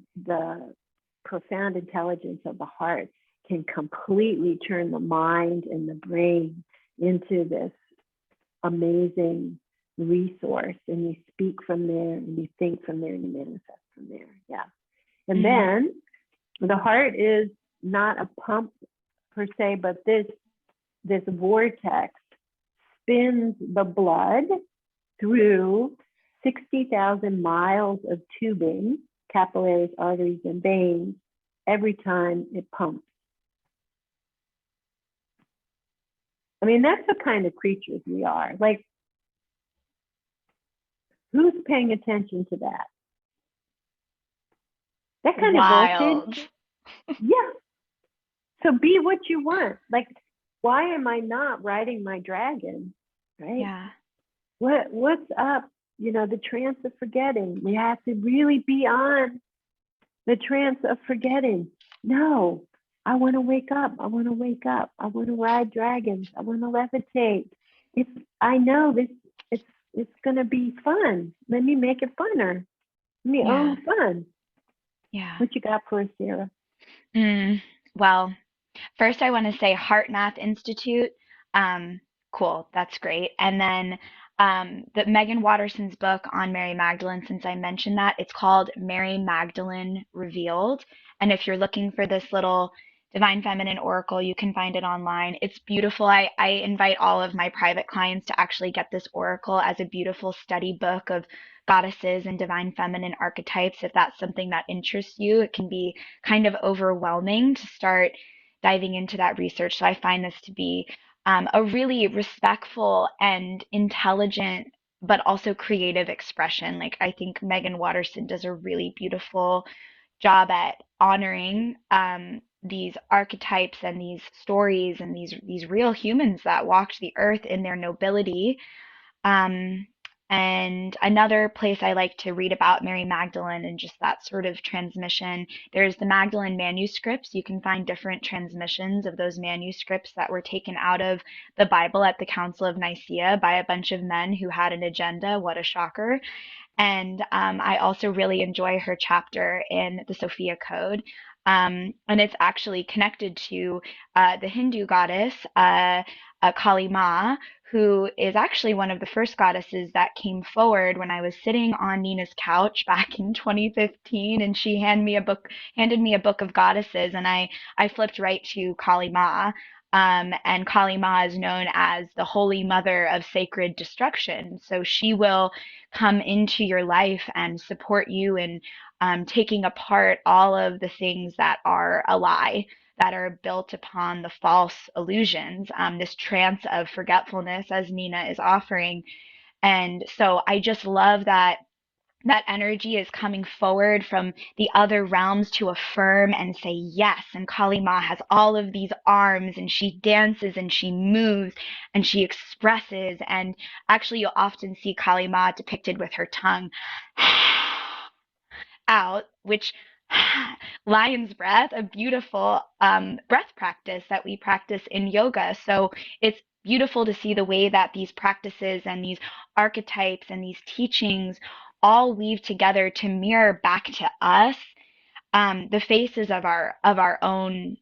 profound intelligence of the heart can completely turn the mind and the brain into this amazing resource, and you speak from there and you think from there and you manifest from there. Yeah. And Mm, then the heart is not a pump per se, but this vortex spins the blood through 60,000 miles of tubing, capillaries, arteries, and veins every time it pumps. I mean, that's the kind of creatures we are. Like, who's paying attention to that? That kind of voltage? wild. Yeah. So be what you want. Like, why am I not riding my dragon? Right? Yeah. What's up? The trance of forgetting. We have to really be on the trance of forgetting. No, I want to wake up. I want to wake up. I want to ride dragons. I want to levitate. It's I know this. It's it's gonna be fun. Let me make it funner. Let me Yeah. own fun. Yeah. What you got for us, Sarah? Mm, well, first I want to say Heart Math Institute. Um, cool. That's great. And then the Megan Watterson's book on Mary Magdalene, since I mentioned that, it's called Mary Magdalene Revealed. And if you're looking for this little Divine Feminine Oracle, you can find it online. It's beautiful. I invite all of my private clients to actually get this oracle as a beautiful study book of goddesses and divine feminine archetypes. If that's something that interests you, it can be kind of overwhelming to start diving into that research. So I find this to be a really respectful and intelligent, but also creative expression. Like I think Megan Watterson does a really beautiful job at honoring these archetypes and these stories and these real humans that walked the earth in their nobility. Um, and another place I like to read about Mary Magdalene and just that sort of transmission, there's the Magdalene manuscripts. You can find different transmissions of those manuscripts that were taken out of the Bible at the Council of Nicaea by a bunch of men who had an agenda. What a shocker. And I also really enjoy her chapter in the Sophia Code. And it's actually connected to the Hindu goddess Kali Ma, who is actually one of the first goddesses that came forward when I was sitting on Nina's couch back in 2015, and she handed me a book of goddesses, and I flipped right to Kali Ma. And Kali Ma is known as the Holy Mother of Sacred Destruction. So she will come into your life and support you in taking apart all of the things that are a lie. that are built upon the false illusions, this trance of forgetfulness, as Nina is offering. And so I just love that that energy is coming forward from the other realms to affirm and say yes. And Kali Ma has all of these arms, and she dances and she moves and she expresses. And actually, you'll often see Kali Ma depicted with her tongue out, which lion's breath, a beautiful breath practice that we practice in yoga. So it's beautiful to see the way that these practices and these archetypes and these teachings all weave together to mirror back to us the faces of our own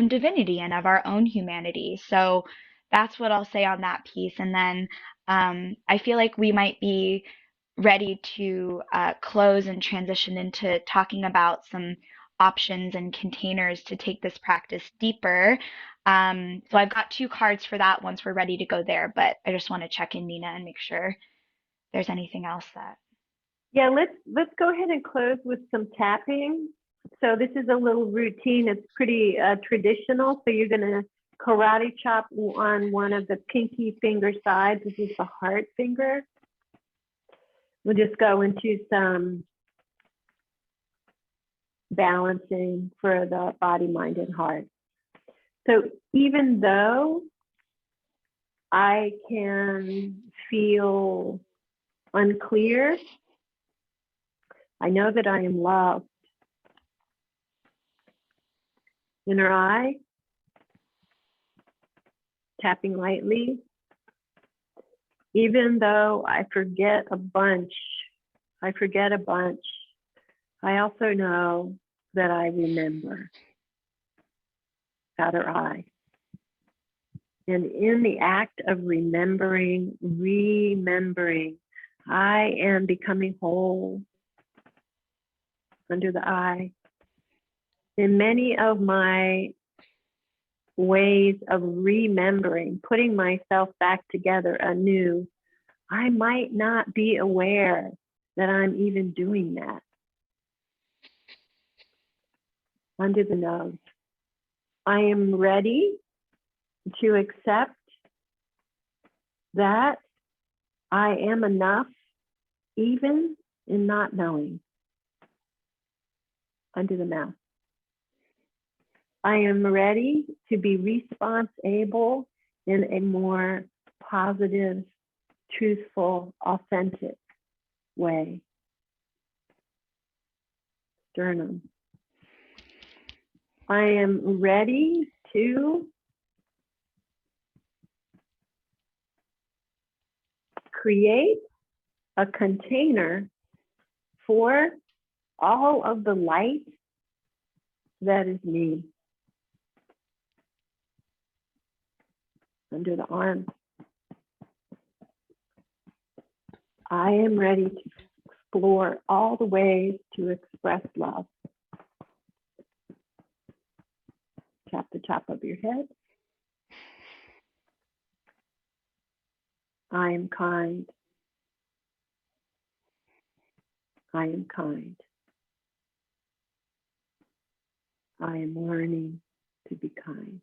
divinity and of our own humanity. So that's what I'll say on that piece. And then I feel like we might be ready to close and transition into talking about some options and containers to take this practice deeper. So I've got two cards for that once we're ready to go there, but I just want to check in, Nina, and make sure there's anything else that. Yeah, let's go ahead and close with some tapping. So this is a little routine. It's pretty traditional. So you're going to karate chop on one of the pinky finger sides. This is the heart finger. We'll just go into some balancing for the body, mind, and heart. So even though I can feel unclear, I know that I am loved. Inner eye, tapping lightly. Even though I forget a bunch, I also know that I remember. Outer eye. And in the act of remembering, I am becoming whole under the eye. In many of my ways of remembering, putting myself back together anew, I might not be aware that I'm even doing that. Under the nose. I am ready to accept that I am enough, even in not knowing. Under the mouth. I am ready to be response able in a more positive, truthful, authentic way. Sternum. I am ready to create a container for all of the light that is me. Under the arm. I am ready to explore all the ways to express love. Tap the top of your head. I am kind. I am kind. I am learning to be kind.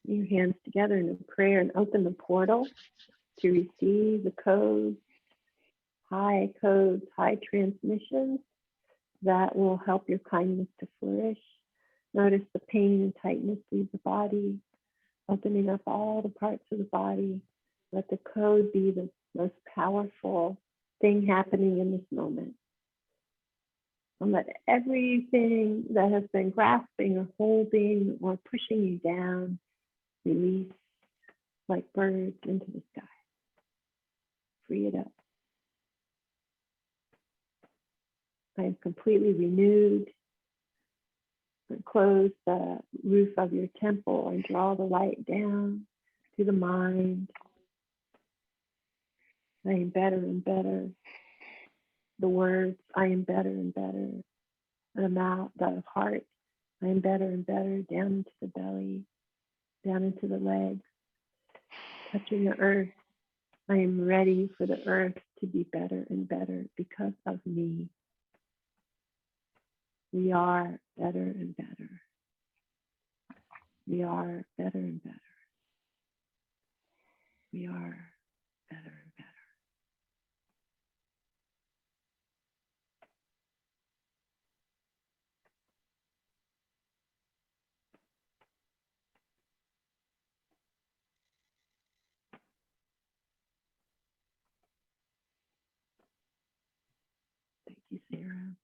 Your hands together in a prayer and open the portal to receive the codes, high transmissions that will help your kindness to flourish. Notice the pain and tightness leave the body, opening up all the parts of the body. Let the code be the most powerful thing happening in this moment. And let everything that has been grasping or holding or pushing you down release like birds into the sky. Free it up. I am completely renewed. And close the roof of your temple and draw the light down to the mind. I am better and better. The words, I am better and better. The mouth, the heart, I am better and better. Down into the belly, down into the legs, touching the earth. I am ready for the earth to be better and better because of me. We are better and better. We are better and better. We are better and better. Thank you, Sarah.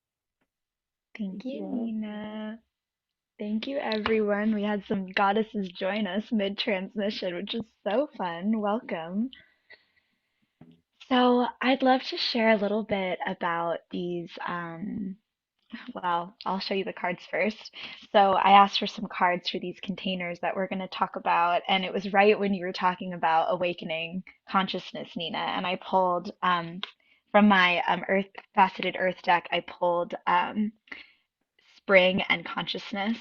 Thank you, all. Nina. Thank you, everyone. We had some goddesses join us mid-transmission, which is so fun. Welcome. So I'd love to share a little bit about these. Well, I'll show you the cards first. So I asked for some cards for these containers that we're going to talk about, and it was right when you were talking about awakening consciousness, Nina. And I pulled from my Earth Faceted Earth deck, I pulled Spring and Consciousness.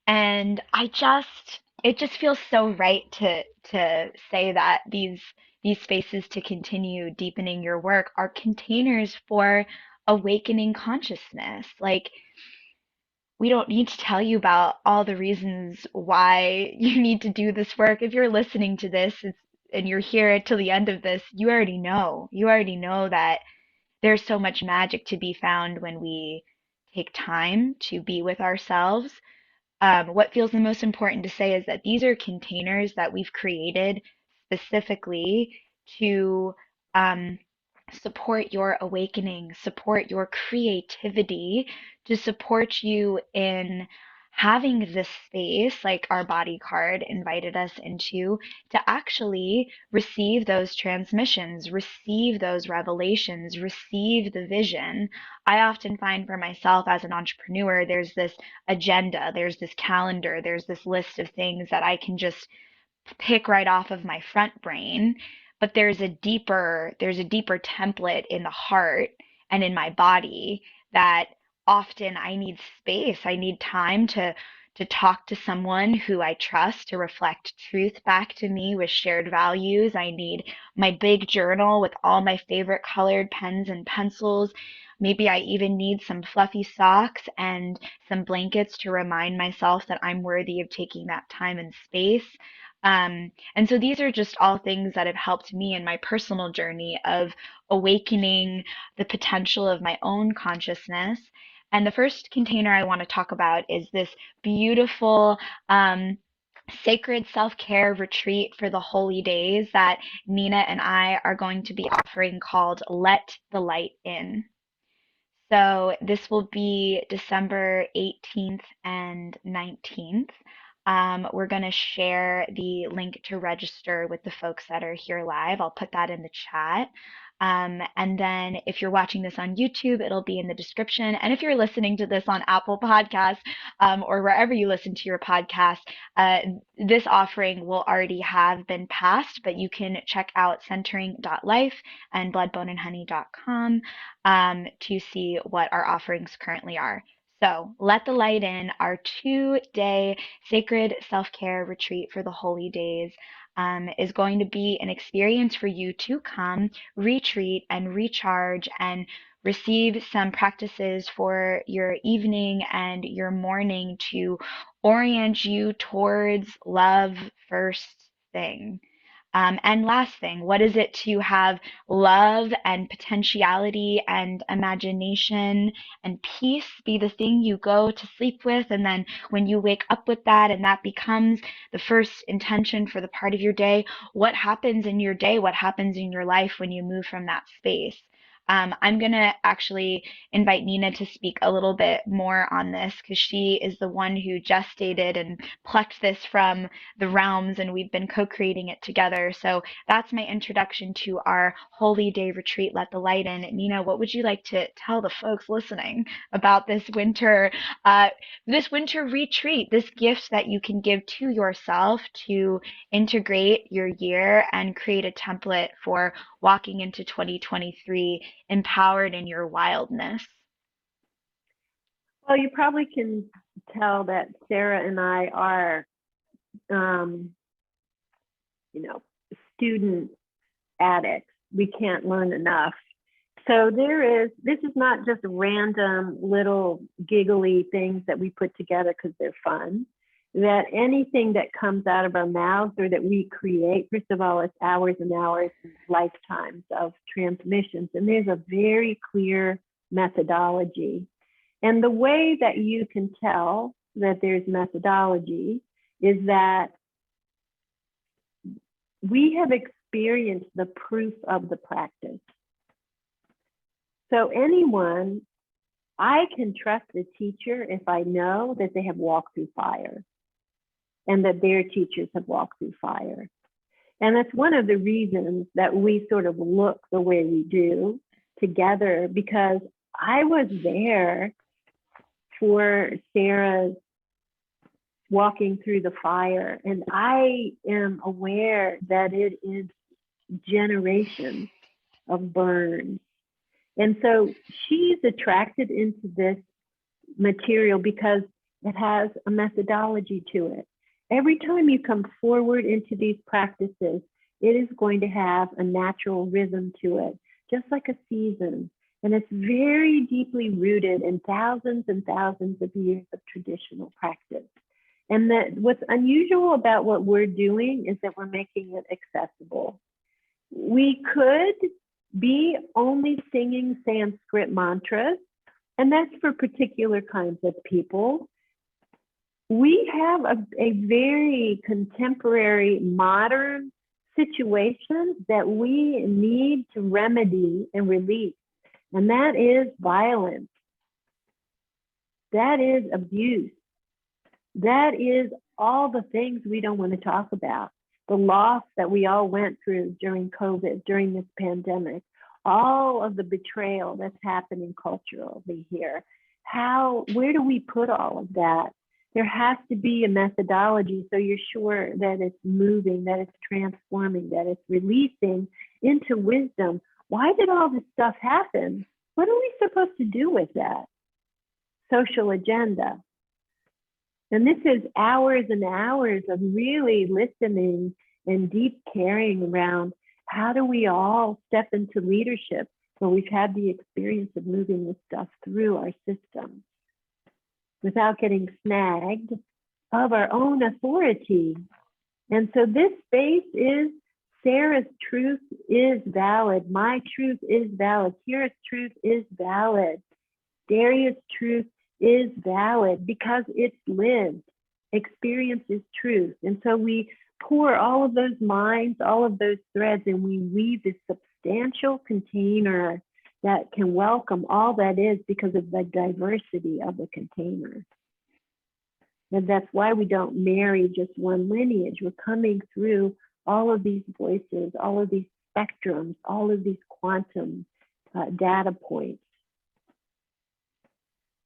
And it just feels so right to say that these spaces to continue deepening your work are containers for awakening consciousness. Like, we don't need to tell you about all the reasons why you need to do this work. If you're listening to this and you're here till the end of this, you already know. You already know that there's so much magic to be found when we take time to be with ourselves. What feels the most important to say is that these are containers that we've created specifically to um, support your awakening, support your creativity, to support you in having this space, like our body card invited us into, to actually receive those transmissions, receive those revelations, receive the vision. I often find for myself as an entrepreneur, there's this agenda, there's this calendar, there's this list of things that I can just pick right off of my front brain, but there's a deeper template in the heart and in my body that often I need space. I need time to talk to someone who I trust to reflect truth back to me with shared values. I need my big journal with all my favorite colored pens and pencils. Maybe I even need some fluffy socks and some blankets to remind myself that I'm worthy of taking that time and space. And so these are just all things that have helped me in my personal journey of awakening the potential of my own consciousness. And the first container I want to talk about is this beautiful sacred self-care retreat for the holy days that Nina and I are going to be offering called Let the Light In. So this will be December 18th and 19th. We're going to share the link to register with the folks that are here live. I'll put that in the chat. And then if you're watching this on YouTube, it'll be in the description. And if you're listening to this on Apple Podcasts or wherever you listen to your podcast, this offering will already have been passed, but you can check out centering.life and bloodboneandhoney.com to see what our offerings currently are. So, Let the Light In, our 2-day sacred self care retreat for the holy days, is going to be an experience for you to come, retreat, and recharge and receive some practices for your evening and your morning to orient you towards love first thing. And last thing, what is it to have love and potentiality and imagination and peace be the thing you go to sleep with? And then when you wake up with that and that becomes the first intention for the part of your day, what happens in your day? What happens in your life when you move from that space? I'm going to actually invite Nina to speak a little bit more on this because she is the one who gestated and plucked this from the realms, and we've been co-creating it together. So that's my introduction to our Holy Day retreat, Let the Light In. Nina, what would you like to tell the folks listening about uh, this winter retreat, this gift that you can give to yourself to integrate your year and create a template for walking into 2023 empowered in your wildness? Well, you probably can tell that Sarah and I are, you know, student addicts. We can't learn enough So this is not just random little giggly things that we put together because they're fun. That anything that comes out of our mouths or that we create, first of all, it's hours and hours and lifetimes of transmissions. And there's a very clear methodology. And the way that you can tell that there's methodology is that we have experienced the proof of the practice. So anyone, I can trust a teacher if I know that they have walked through fire and that their teachers have walked through fire. And that's one of the reasons that we sort of look the way we do together, because I was there for Sarah's walking through the fire, and I am aware that it is generations of burns. And so she's attracted into this material because it has a methodology to it. Every time you come forward into these practices, it is going to have a natural rhythm to it, just like a season. And it's very deeply rooted in thousands and thousands of years of traditional practice. And that what's unusual about what we're doing is that we're making it accessible. We could be only singing Sanskrit mantras, and that's for particular kinds of people. We have a very contemporary, modern situation that we need to remedy and release, and that is violence. That is abuse. That is all the things we don't want to talk about. The loss that we all went through during COVID, during this pandemic, all of the betrayal that's happening culturally here. Where do we put all of that? There has to be a methodology so you're sure that it's moving, that it's transforming, that it's releasing into wisdom. Why did all this stuff happen? What are we supposed to do with that? Social agenda. And this is hours and hours of really listening and deep caring around how do we all step into leadership when we've had the experience of moving this stuff through our systems without getting snagged of our own authority. And so this space is Sarah's truth is valid. My truth is valid. Kira's truth is valid. Daria's truth is valid because it's lived. Experience is truth. And so we pour all of those minds, all of those threads, and we weave this substantial container that can welcome all that is because of the diversity of the container. And that's why we don't marry just one lineage. We're coming through all of these voices, all of these spectrums, all of these quantum data points.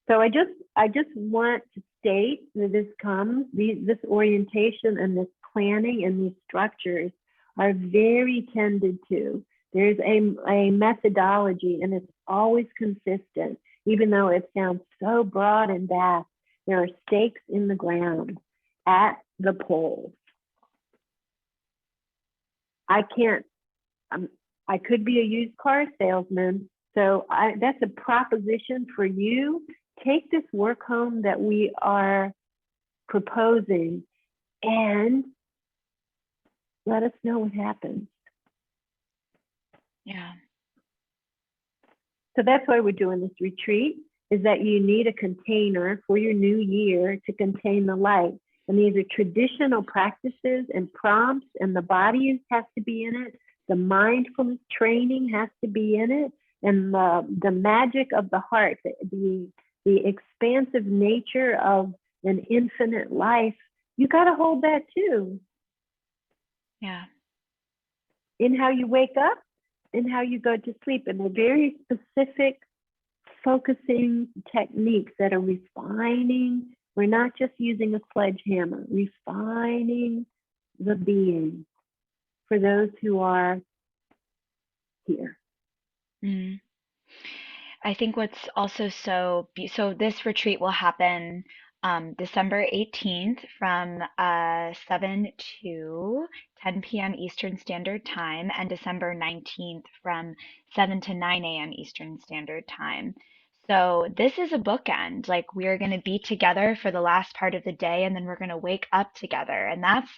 So I just want to state that this orientation and this planning and these structures are very tended to. There's a methodology and it's always consistent, even though it sounds so broad and vast. There are stakes in the ground at the polls. I could be a used car salesman. So that's a proposition for you. Take this work home that we are proposing and let us know what happens. Yeah. So that's why we're doing this retreat, is that you need a container for your new year to contain the light. And these are traditional practices and prompts, and the body has to be in it. The mindfulness training has to be in it. And the magic of the heart, the expansive nature of an infinite life, you got to hold that too. Yeah. In how you wake up and how you go to sleep. And they're very specific focusing techniques that are refining. We're not just using a sledgehammer, refining the being for those who are here. I think what's also so this retreat will happen December 18th from 7 to 10 p.m. Eastern Standard Time, and December 19th from 7 to 9 a.m. Eastern Standard Time. So this is a bookend. Like we're going to be together for the last part of the day, and then we're going to wake up together. And that's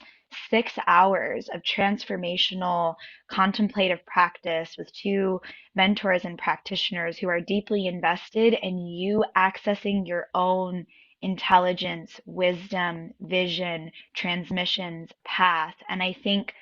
6 hours of transformational contemplative practice with two mentors and practitioners who are deeply invested in you accessing your own intelligence, wisdom, vision, transmissions, path. And I think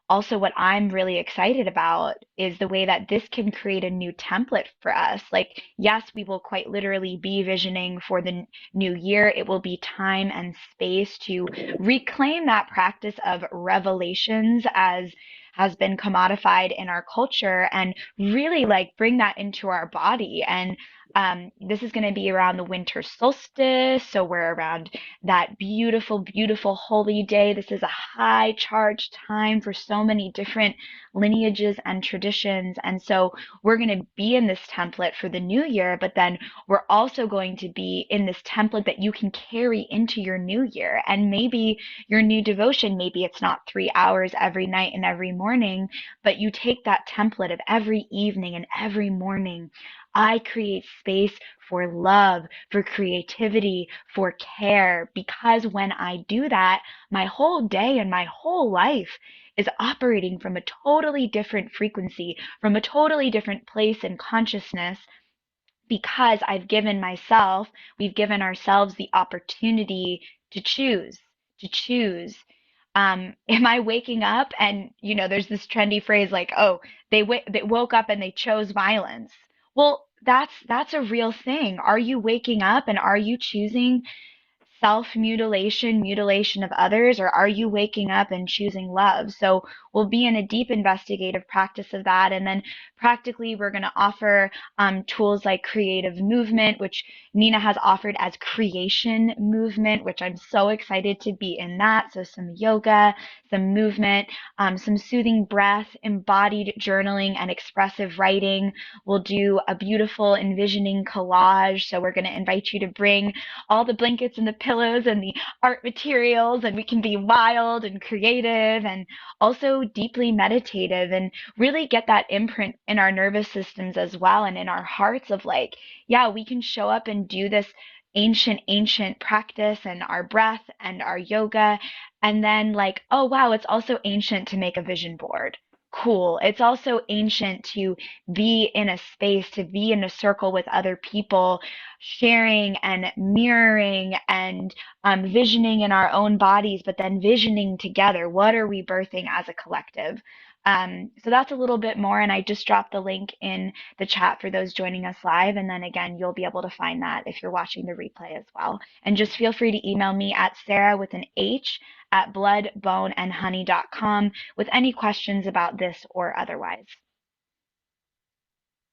also what I'm really excited about is the way that this can create a new template for us. Like, yes, we will quite literally be visioning for the new year. It will be time and space to reclaim that practice of revelations as has been commodified in our culture and really like bring that into our body. And this is going to be around the winter solstice. So we're around that beautiful, beautiful holy day. This is a high charge time for so many different lineages and traditions. And so we're going to be in this template for the new year, but then we're also going to be in this template that you can carry into your new year. And maybe your new devotion, maybe it's not 3 hours every night and every morning, but you take that template of every evening and every morning. I create space for love, for creativity, for care, because when I do that, my whole day and my whole life is operating from a totally different frequency, from a totally different place in consciousness, because I've given myself, we've given ourselves the opportunity to choose, to choose. Am I waking up and, there's this trendy phrase like, oh, they woke up and they chose violence. Well, that's a real thing. Are you waking up and are you choosing self-mutilation, mutilation of others, or are you waking up and choosing love? So we'll be in a deep investigative practice of that. And then practically, we're going to offer tools like creative movement, which Nina has offered as creation movement, which I'm so excited to be in that. So some yoga, some movement, some soothing breath, embodied journaling, and expressive writing. We'll do a beautiful envisioning collage. So we're going to invite you to bring all the blankets and the pillows and the art materials, and we can be wild and creative and also deeply meditative and really get that imprint in our nervous systems as well and in our hearts of like, yeah, we can show up and do this ancient practice and our breath and our yoga. And then, like, oh, wow, it's also ancient to make a vision board. Cool. It's also ancient to be in a space, to be in a circle with other people sharing and mirroring and visioning in our own bodies, but then visioning together. What are we birthing as a collective? So that's a little bit more, and I just dropped the link in the chat for those joining us live. And then again, you'll be able to find that if you're watching the replay as well. And just feel free to email me at Sarah with an H at bloodboneandhoney.com with any questions about this or otherwise.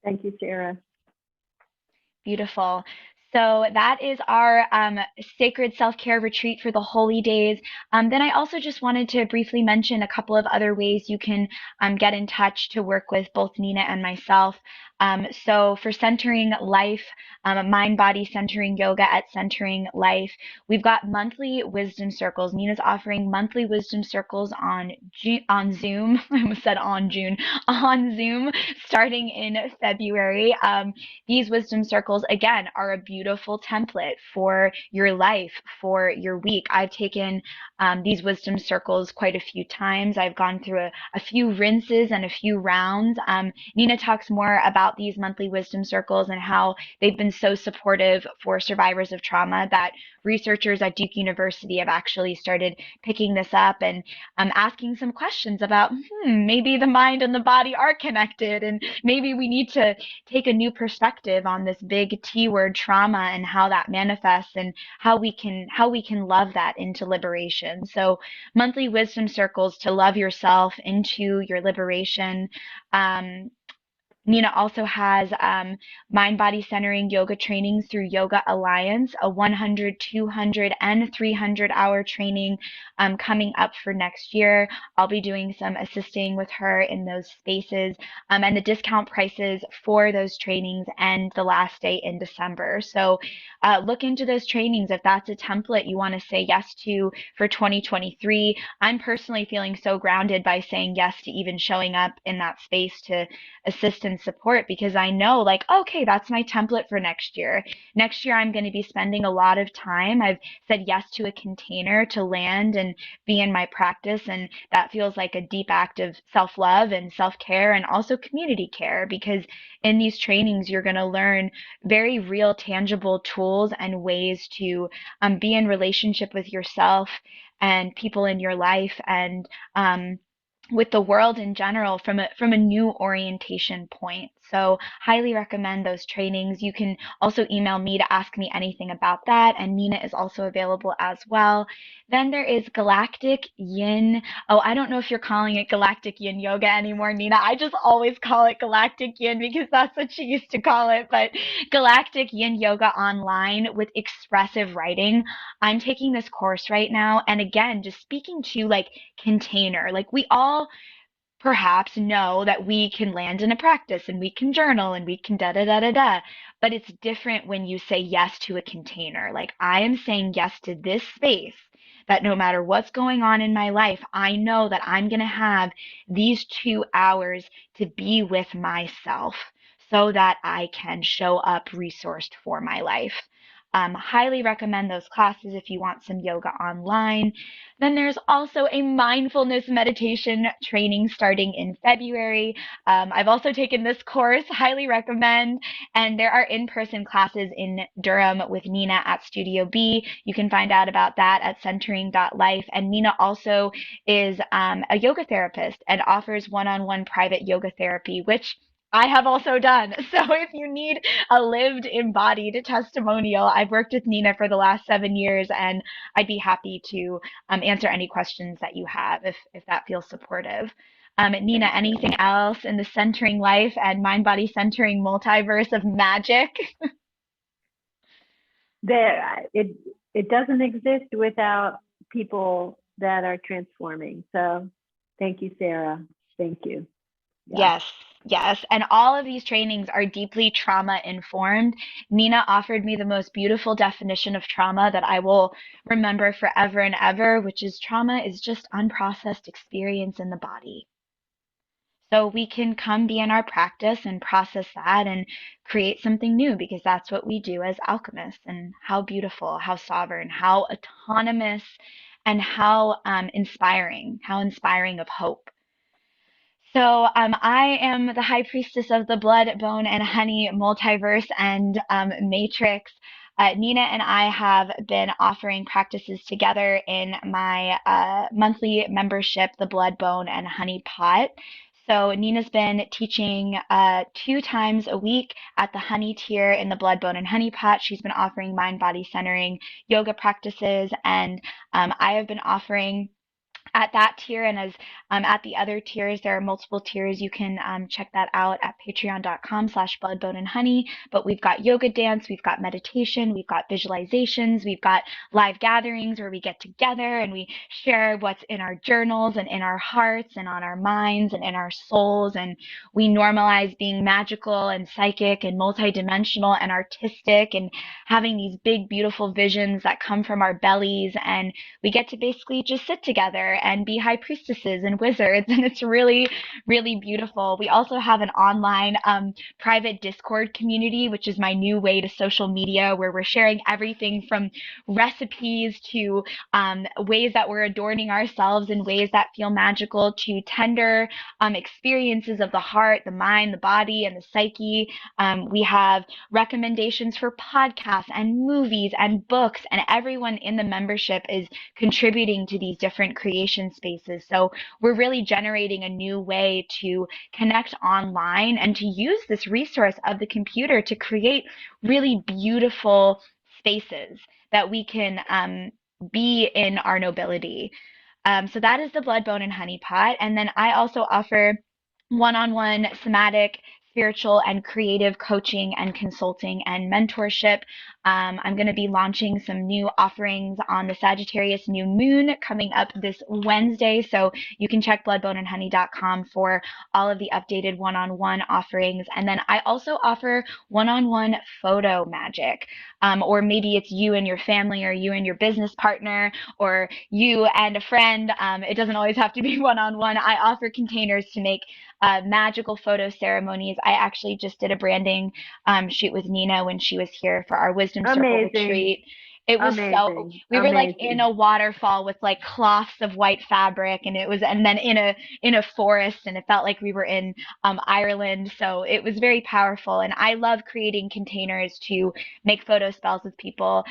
Thank you, Sarah. Beautiful. So that is our sacred self-care retreat for the holy days. Then I also just wanted to briefly mention a couple of other ways you can get in touch to work with both Nina and myself. So for Centering Life, mind body centering yoga at Centering Life, we've got monthly wisdom circles. Nina's offering monthly wisdom circles on Zoom. I almost said on June, on Zoom, starting in February. These wisdom circles, again, are a beautiful template for your life, for your week. I've taken these wisdom circles quite a few times. I've gone through a few rinses and a few rounds. Nina talks more about these monthly wisdom circles and how they've been so supportive for survivors of trauma that researchers at Duke University have actually started picking this up and asking some questions about maybe the mind and the body are connected, and maybe we need to take a new perspective on this big T word trauma and how that manifests and how we can love that into liberation. So monthly wisdom circles to love yourself into your liberation. Nina also has mind body centering yoga trainings through Yoga Alliance, a 100, 200, and 300-hour training coming up for next year. I'll be doing some assisting with her in those spaces, and the discount prices for those trainings end the last day in December. So look into those trainings if that's a template you want to say yes to for 2023. I'm personally feeling so grounded by saying yes to even showing up in that space to assist and support because I know, like, okay, that's my template for next year. Next year, I'm going to be spending a lot of time. I've said yes to a container to land and be in my practice. And that feels like a deep act of self love and self care and also community care because in these trainings, you're going to learn very real, tangible tools and ways to be in relationship with yourself and people in your life and with the world in general from a new orientation point. So highly recommend those trainings. You can also email me to ask me anything about that, and Nina is also available as well. Then there is Galactic Yin. Oh, I don't know if you're calling it Galactic Yin Yoga anymore, Nina. I just always call it Galactic Yin because that's what she used to call it. But Galactic Yin Yoga online with expressive writing. I'm taking this course right now, and again, just speaking to like container. Like we all perhaps know that we can land in a practice and we can journal and we can da da da da da. But it's different when you say yes to a container. Like I am saying yes to this space that no matter what's going on in my life, I know that I'm going to have these 2 hours to be with myself so that I can show up resourced for my life. Highly recommend those classes if you want some yoga online. Then there's also a mindfulness meditation training starting in February. I've also taken this course, highly recommend. And there are in-person classes in Durham with Nina at Studio B. You can find out about that at centering.life. And Nina also is a yoga therapist and offers one-on-one private yoga therapy, which I have also done. So if you need a lived embodied testimonial, I've worked with Nina for the last 7 years and I'd be happy to answer any questions that you have if that feels supportive. Nina, anything else in the centering life and mind body centering multiverse of magic? There, it doesn't exist without people that are transforming. So thank you, Sarah. Thank you. Yeah. Yes, yes. And all of these trainings are deeply trauma informed. Nina offered me the most beautiful definition of trauma that I will remember forever and ever, which is trauma is just unprocessed experience in the body. So we can come be in our practice and process that and create something new because that's what we do as alchemists. And how beautiful, how sovereign, how autonomous, and how inspiring of hope. So I am the high priestess of the blood, bone, and honey multiverse and matrix. Nina and I have been offering practices together in my monthly membership, the Blood, Bone, and Honey Pot. So Nina's been teaching 2 times a week at the honey tier in the Blood, Bone, and Honey Pot. She's been offering mind, body centering yoga practices, and I have been offering at that tier and as at the other tiers there are multiple tiers. You can check that out at patreon.com/blood bone and honey. But we've got yoga dance, we've got meditation, we've got visualizations, we've got live gatherings where we get together and we share what's in our journals and in our hearts and on our minds and in our souls, and we normalize being magical and psychic and multidimensional and artistic and having these big beautiful visions that come from our bellies, and we get to basically just sit together and be high priestesses and wizards, and it's really, really beautiful. We also have an online private Discord community, which is my new way to social media, where we're sharing everything from recipes to ways that we're adorning ourselves in ways that feel magical to tender experiences of the heart, the mind, the body, and the psyche. We have recommendations for podcasts and movies and books, and everyone in the membership is contributing to these different creation spaces. So we're really generating a new way to connect online and to use this resource of the computer to create really beautiful spaces that we can be in our nobility. So that is the Blood, Bone, and Honey Pot. And then I also offer one-on-one somatic spiritual and creative coaching and consulting and mentorship. I'm going to be launching some new offerings on the Sagittarius new moon coming up this Wednesday. So you can check bloodboneandhoney.com for all of the updated one-on-one offerings. And then I also offer one-on-one photo magic. Or maybe it's you and your family, or you and your business partner, or you and a friend. It doesn't always have to be one-on-one. I offer containers to make magical photo ceremonies. I actually just did a branding shoot with Nina when she was here for our Wisdom Circle Amazing. retreat. It was so, Amazing. we were like in Amazing. a waterfall with like cloths of white fabric, and it was, and then in a forest, and it felt like we were in Ireland. So it was very powerful, and I love creating containers to make photo spells with people.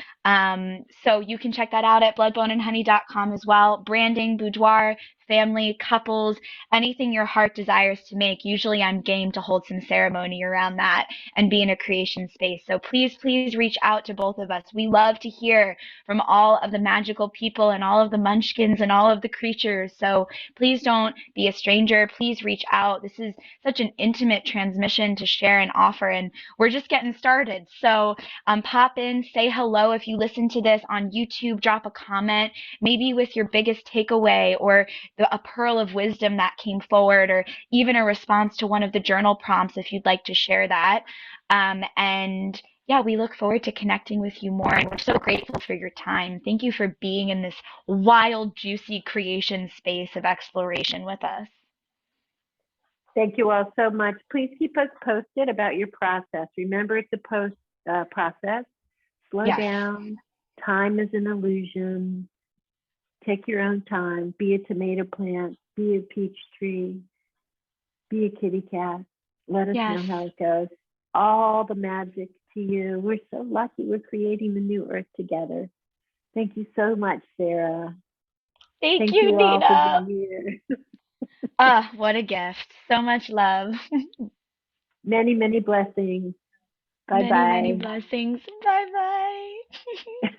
So you can check that out at bloodboneandhoney.com as well. Branding, boudoir, family, couples, anything your heart desires to make. Usually I'm game to hold some ceremony around that and be in a creation space. So please, please reach out to both of us. We love to hear from all of the magical people and all of the munchkins and all of the creatures. So please don't be a stranger. Please reach out. This is such an intimate transmission to share and offer, and we're just getting started. So pop in, say hello. If you listen to this on YouTube, drop a comment, maybe with your biggest takeaway, or a pearl of wisdom that came forward, or even a response to one of the journal prompts if you'd like to share that. And yeah, we look forward to connecting with you more. And we're so grateful for your time. Thank you for being in this wild, juicy creation space of exploration with us. Thank you all so much. Please keep us posted about your process. Remember, it's a post process. Slow Yes. down. Time is an illusion. Take your own time. Be a tomato plant. Be a peach tree. Be a kitty cat. Let us Yes. know how it goes. All the magic to you. We're so lucky we're creating the new earth together. Thank you so much, Sarah. Thank Thank you, you all for Nina. being here. Ah, what a gift. So much love. Many, many blessings. Bye Many, many bye. blessings. Bye bye.